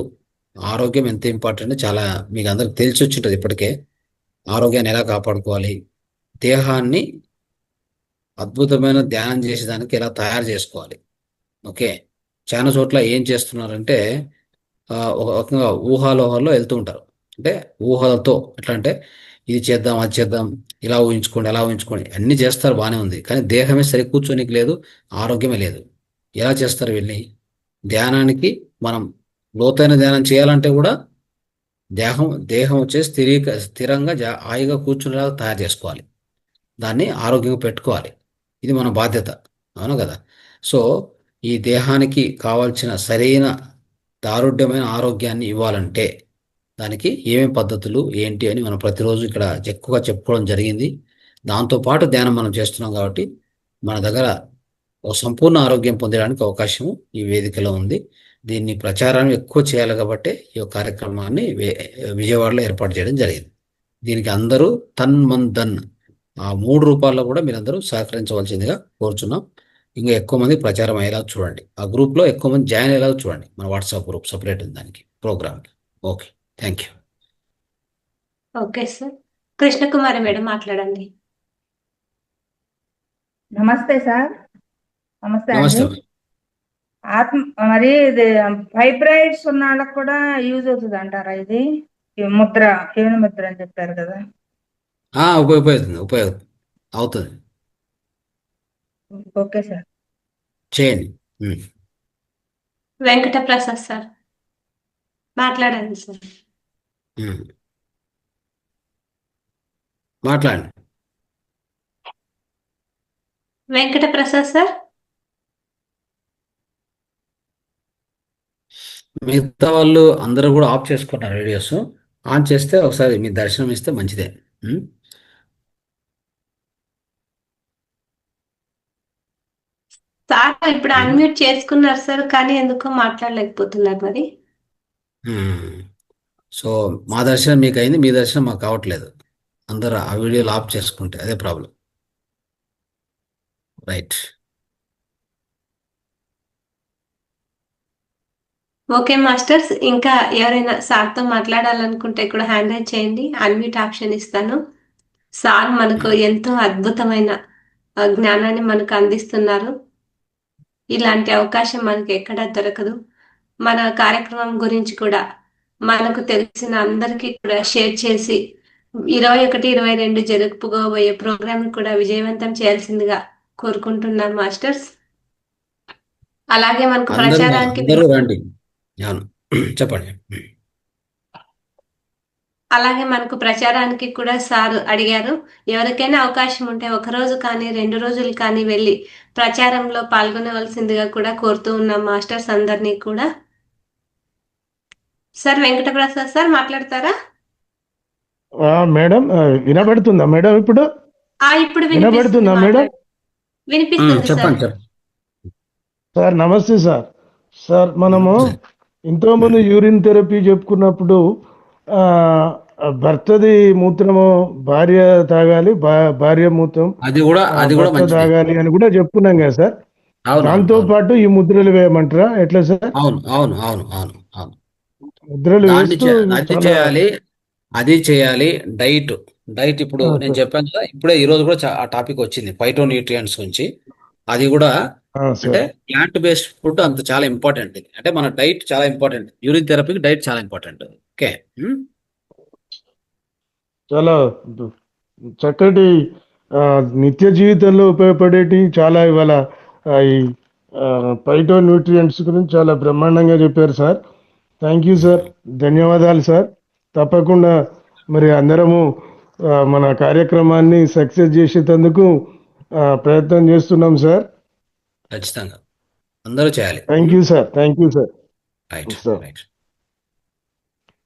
ఆరోగ్యం ఎంత ఇంపార్టెంట్ చాలా మీకు అందరికి తెలిసి వచ్చి ఉంటుంది ఇప్పటికే. ఆరోగ్యాన్ని ఎలా కాపాడుకోవాలి, దేహాన్ని అద్భుతమైన ధ్యానం చేసేదానికి ఎలా తయారు చేసుకోవాలి. ఓకే. చాలా చోట్ల ఏం చేస్తున్నారంటే ఒక రకంగా ఊహాలోహాల్లో వెళ్తూ ఉంటారు. అంటే ఊహలతో ఎట్లా అంటే ఇది చేద్దాం, అది చేద్దాం, ఇలా ఊహించుకోండి, అలా ఊహించుకోండి, అన్నీ చేస్తారు, బాగానే ఉంది. కానీ దేహమే సరి కూర్చోనికి లేదు, ఆరోగ్యమే లేదు. ఎలా చేస్తారు వీళ్ళని? ధ్యానానికి మనం లోతైన ధ్యానం చేయాలంటే కూడా దేహం వచ్చేసి స్థిరంగా హాయిగా కూర్చునేలాగా తయారు చేసుకోవాలి. దాన్ని ఆరోగ్యంగా పెట్టుకోవాలి. ఇది మన బాధ్యత. అవును కదా. సో ఈ దేహానికి కావాల్సిన సరైన దారుఢ్యమైన ఆరోగ్యాన్ని ఇవ్వాలంటే దానికి ఏమేం పద్ధతులు ఏంటి అని మనం ప్రతిరోజు ఇక్కడ ఎక్కువగా చెప్పుకోవడం జరిగింది. దాంతోపాటు ధ్యానం మనం చేస్తున్నాం కాబట్టి మన దగ్గర ఒక సంపూర్ణ ఆరోగ్యం పొందడానికి అవకాశం ఈ వేదికలో ఉంది. దీన్ని ప్రచారాన్ని ఎక్కువ చేయాలి కాబట్టి ఈ కార్యక్రమాన్ని విజయవాడలో ఏర్పాటు చేయడం జరిగింది. దీనికి అందరూ తన్ మన్ ధన్ ఆ 3 రూపాల్లో కూడా మీరందరూ సహకరించవలసిందిగా కోరుచున్నాం. ఇంకా ఎక్కువ మంది ప్రచారం అయ్యేలా చూడండి. ఆ గ్రూప్లో ఎక్కువ మంది జాయిన్ అయ్యేలా చూడండి. మన వాట్సాప్ గ్రూప్ సపరేట్ ఉంది దానికి, ప్రోగ్రామ్కి. Okay. Thank you. Okay sir. Krishnakumari madam మాట్లాడండి. నమస్తే సార్. నమస్తే నమస్తే. అండి. మరి ఇది ఫైబ్రాయిడ్స్ ఉన్న వాళ్ళకి కూడా యూజ్ అవుతుంది అంటారా? ఇది ఈ ముద్ర, యోని ముద్ర అని చెప్పారు కదా. ఉపయోగం అవుతుంది. Okay sir. చేయండి. ఉమ్. వెంకట ప్రసాద్ సార్ మాట్లాడండి సార్. ఉమ్. మాట్లాడండి. వెంకట ప్రసాద్ సార్. మిగతా వాళ్ళు అందరూ కూడా ఆఫ్ చేసుకున్నారు వీడియోస్. ఆన్ చేస్తే ఒకసారి మీ దర్శనం ఇస్తే మంచిదే. ఉమ్. సార్ ఇప్పుడు ఉమ్. అన్మ్యూట్ చేసుకున్నారు సార్, కానీ ఎందుకో మాట్లాడలేకపోతున్నారు మరి. ఉమ్. సో మా దర్శనం మీకు అయింది, మీ దర్శనం మాకు కావట్లేదు. అందరూ ఆ వీడియోలు ఆఫ్ చేసుకుంటే అదే ప్రాబ్లం. రైట్. ఓకే మాస్టర్స్, ఇంకా ఎవరైనా సార్తో మాట్లాడాలనుకుంటే కూడా హ్యాండ్ రైజ్ చేయండి, అన్మ్యూట్ ఆప్షన్ ఇస్తాను. సార్ మనకు ఎంతో అద్భుతమైన జ్ఞానాన్ని మనకు అందిస్తున్నారు. ఇలాంటి అవకాశం మనకి ఎక్కడా దొరకదు. మన కార్యక్రమం గురించి కూడా మనకు తెలిసిన అందరికీ కూడా షేర్ చేసి 21, 22 జరుపుకోబోయే ప్రోగ్రామ్ కూడా విజయవంతం చేయాల్సిందిగా కోరుకుంటున్నాం మాస్టర్స్. అలాగే మనకు ప్రచారానికి అందరూ రండి. అవును. చెప్పండి. అలాగే మనకు ప్రచారానికి కూడా సార్ అడిగారు. ఎవరికైనా అవకాశం ఉంటే 1 రోజు కానీ 2 రోజులు కానీ వెళ్ళి ప్రచారంలో పాల్గొనవలసిందిగా కూడా కోరుతూ ఉన్నాం మాస్టర్స్ అందరినీ కూడా. సార్ వెంకట ప్రసాద్ సార్ మాట్లాడతారా? మేడం వినబడుతుందా మేడం ఇప్పుడు? ఇప్పుడు వినబడుతుందా మేడం? వినిపిస్తుంది సార్. చెప్పండి. చెప్పండి. సార్ నమస్తే సార్. సార్ మనము నమస్తే. ఇంతకుముందు యూరిన్ థెరపీ చెప్పుకున్నప్పుడు ఆ, భర్తది మూత్రము భార్య తాగాలి, భార్య మూత్రం అది కూడా భర్త మంచిది. తాగాలి అని కూడా చెప్పుకున్నాం కదా సార్. అవును దాంతో అవును పాటు ఈ ముద్రలు వేయమంటారా ఎట్లా సార్? అవును అవును అవును అవును అవును. ముద్రలు దాన్ని వేస్తూ అది చాలా చేయాలి, అది చేయాలి. డైట్ డైట్ ఇప్పుడు నేను సార్. చెప్పాను కదా, ఇప్పుడే ఈ రోజు కూడా ఆ టాపిక్ వచ్చింది ఫైటోన్యూట్రియంట్స్ గురించి. అది కూడా అంటే సార్ ప్లాంట్ బేస్డ్ ఫుడ్ అంత చాలా ఇంపార్టెంట్. అంటే మన డైట్ చాలా ఇంపార్టెంట్. యూరిన్ థెరపీకి డైట్ చాలా ఇంపార్టెంట్. ఓకే. చాలా చక్కటి నిత్య జీవితంలో ఉపయోగపడేటి చాలా ఇవాళ ఈ పైటో న్యూట్రియంట్స్ గురించి చాలా బ్రహ్మాండంగా చెప్పారు సార్. థ్యాంక్ యూ సార్, ధన్యవాదాలు సార్. తప్పకుండా మరి అందరము మన కార్యక్రమాన్ని సక్సెస్ చేసేందుకు ప్రయత్నం చేస్తున్నాం సార్. ఖచ్చితంగా అందరూ చేయాలి. Thank you sir, thank you sir. Right sir right.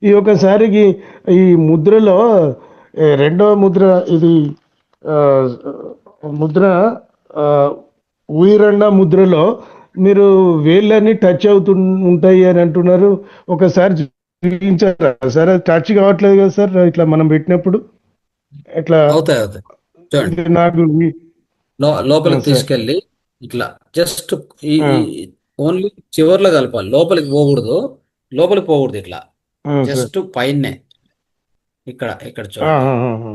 ఈ ఒకసారికి ఈ ముద్రలో రెండవ ముద్ర ఇది ఆ, ముద్ర ఆ, ఊయిరండ ముద్రలో మీరు వేళ్ళని టచ్ అవుతూ ఉంటాయి అని అంటున్నారు. ఒకసారి చూపించారా సార్? అది టచ్ కావట్లేదు కదా సార్ ఇట్లా మనం పెట్టినప్పుడు. ఇట్లా అవుతాయి అవుతాయి. చూడండి, ఇది నాకు లోపలికి సార్. తీసుకెళ్ళి ఇట్లా జస్ట్ ఈ ఆ, ఓన్లీ చివర్లో కలపాలి, లోపలికి పోకూడదు. లోపలికి పోకూడదు. ఇట్లా సార్. జస్ట్ పైనే ఇక్కడ ఇక్కడ ఆ, చూడండి. ఆ, ఆ, ఆ.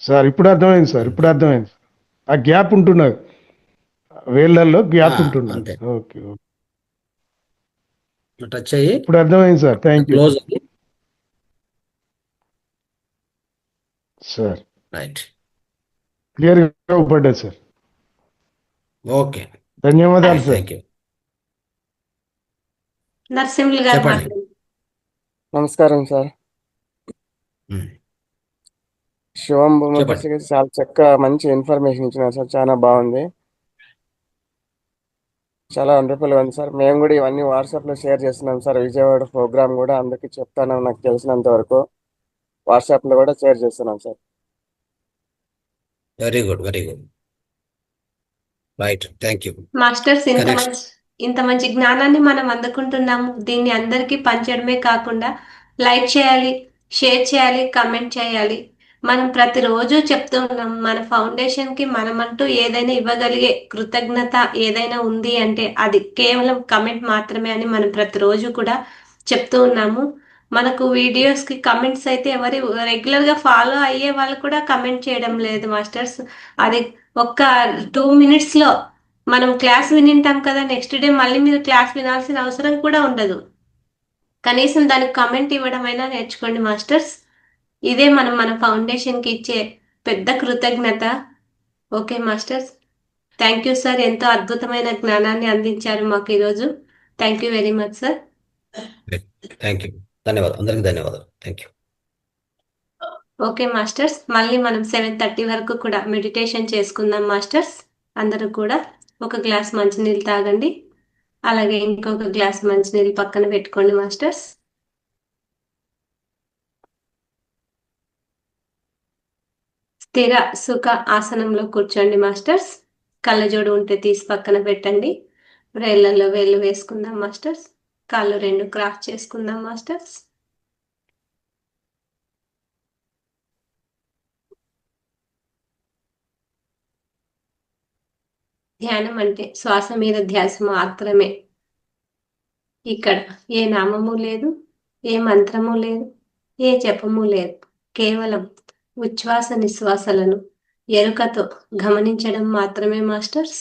సార్ ఇప్పుడు అర్థమైంది సార్, ఇప్పుడు అర్థమైంది. ఆ గ్యాప్ ఉంటున్నది, వేళ్ళల్లో గ్యాప్ ఉంటున్నది. అంతే. ఓకే ఓకే, టచ్ అయ్యి ఇప్పుడు అర్థమైంది సార్. థ్యాంక్ యూ క్లోజ్ అయ్యి. సార్. రైట్. క్లియర్గా ఉపడ్డది సార్. ఓకే. ధన్యవాదాలు సార్. Thank you. నరసింహులు గారు చెప్పండి. మాట్లాడండి. నమస్కారం సార్. ఉమ్. శివం చెప్పండి. ముఖర్జీ గారు చాలా చక్కగా మంచి ఇన్ఫర్మేషన్ ఇచ్చినారు సార్. చాలా బాగుంది, చాలా వండర్ఫుల్గా ఉంది సార్. మేము కూడా ఇవన్నీ వాట్సాప్లో షేర్ చేస్తున్నాం సార్. విజయవాడ ప్రోగ్రామ్ కూడా అందరికీ చెప్తాను, నాకు తెలిసినంత వరకు వాట్సాప్లో కూడా షేర్ చేస్తున్నాం sir. Very good, very good. Right. Thank you. Masters next. ఇంత మంచి జ్ఞానాన్ని మనం అందుకుంటున్నాము. దీన్ని అందరికీ పంచడమే కాకుండా లైక్ చేయాలి, షేర్ చేయాలి, కమెంట్ చేయాలి. మనం ప్రతిరోజు చెప్తూ ఉన్నాం, మన ఫౌండేషన్ కి మనమంటూ ఏదైనా ఇవ్వగలిగే కృతజ్ఞత ఏదైనా ఉంది అంటే అది కేవలం కమెంట్ మాత్రమే అని మనం ప్రతిరోజు కూడా చెప్తూ ఉన్నాము. మనకు వీడియోస్ కి కమెంట్స్ అయితే ఎవరి రెగ్యులర్ గా ఫాలో అయ్యే వాళ్ళు కూడా కమెంట్ చేయడం లేదు మాస్టర్స్. అది ఒక్క 2 minutes లో మనం క్లాస్ వినింటాం కదా, నెక్స్ట్ డే మళ్ళీ మీరు క్లాస్ వినాల్సిన అవసరం కూడా ఉండదు. కనీసం దానికి కమెంట్ ఇవ్వడం అయినా నేర్చుకోండి మాస్టర్స్. ఇదే మనం మన ఫౌండేషన్ కి ఇచ్చే పెద్ద కృతజ్ఞత. Okay masters, thank you sir, ఎంతో అద్భుతమైన జ్ఞానాన్ని అందించారు మాకు ఈరోజు. Thank you very much sir. Thank you. ధన్యవాదాలు, అందరికీ ధన్యవాదాలు. Thank you. ఓకే మాస్టర్స్, మళ్ళీ మనం 7:30 వరకు కూడా మెడిటేషన్ చేసుకుందాం మాస్టర్స్. అందరూ కూడా ఒక గ్లాస్ మంచినీళ్ళు తాగండి, అలాగే ఇంకొక గ్లాస్ మంచినీళ్ళు పక్కన పెట్టుకోండి మాస్టర్స్. స్థిర సుఖ ఆసనంలో కూర్చోండి మాస్టర్స్. కళ్ళజోడు ఉంటే తీసి పక్కన పెట్టండి. వేళ్ళల్లో వేళ్ళు వేసుకుందాం మాస్టర్స్. కాళ్ళు రెండు క్రాస్ చేసుకుందాం మాస్టర్స్. ధ్యానం అంటే శ్వాస మీద ధ్యాస మాత్రమే. ఇక్కడ ఏ నామము లేదు, ఏ మంత్రము లేదు, ఏ జపము లేదు. కేవలం ఉచ్ఛ్వాస నిశ్వాసలను ఎరుకతో గమనించడం మాత్రమే మాస్టర్స్.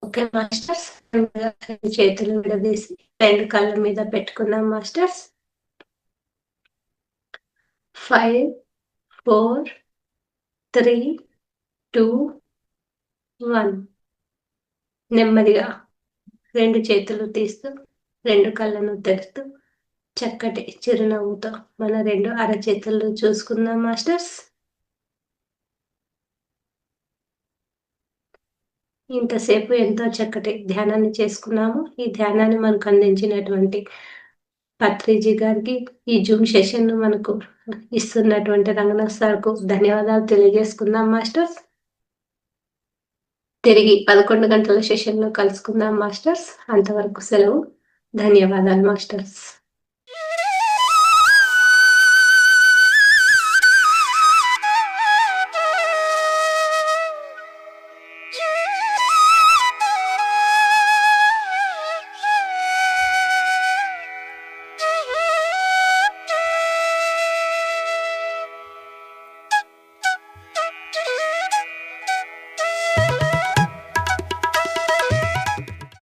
ఓకే మాస్టర్స్, రెండు చేతులు విడదీసి రెండు కళ్ళ మీద పెట్టుకున్నాం మాస్టర్స్. 5 4 3 2 1. నెమ్మదిగా రెండు చేతులు తీస్తూ రెండు కళ్ళను తెరుస్తూ చక్కటి చిరునవ్వుతో మన రెండు అరచేతులు చూసుకుందాం మాస్టర్స్. ఇంతసేపు ఎంతో చక్కటి ధ్యానాన్ని చేసుకున్నాము. ఈ ధ్యానాన్ని మనకు అందించినటువంటి పత్రిజీ గారికి, ఈ జూమ్ సెషన్ ను మనకు ఇస్తున్నటువంటి రంగనాథ్ సార్కు ధన్యవాదాలు తెలియజేసుకుందాం మాస్టర్స్. తిరిగి 11 గంటల సెషన్ లో కలుసుకుందాం మాస్టర్స్. అంతవరకు సెలవు. ధన్యవాదాలు మాస్టర్స్.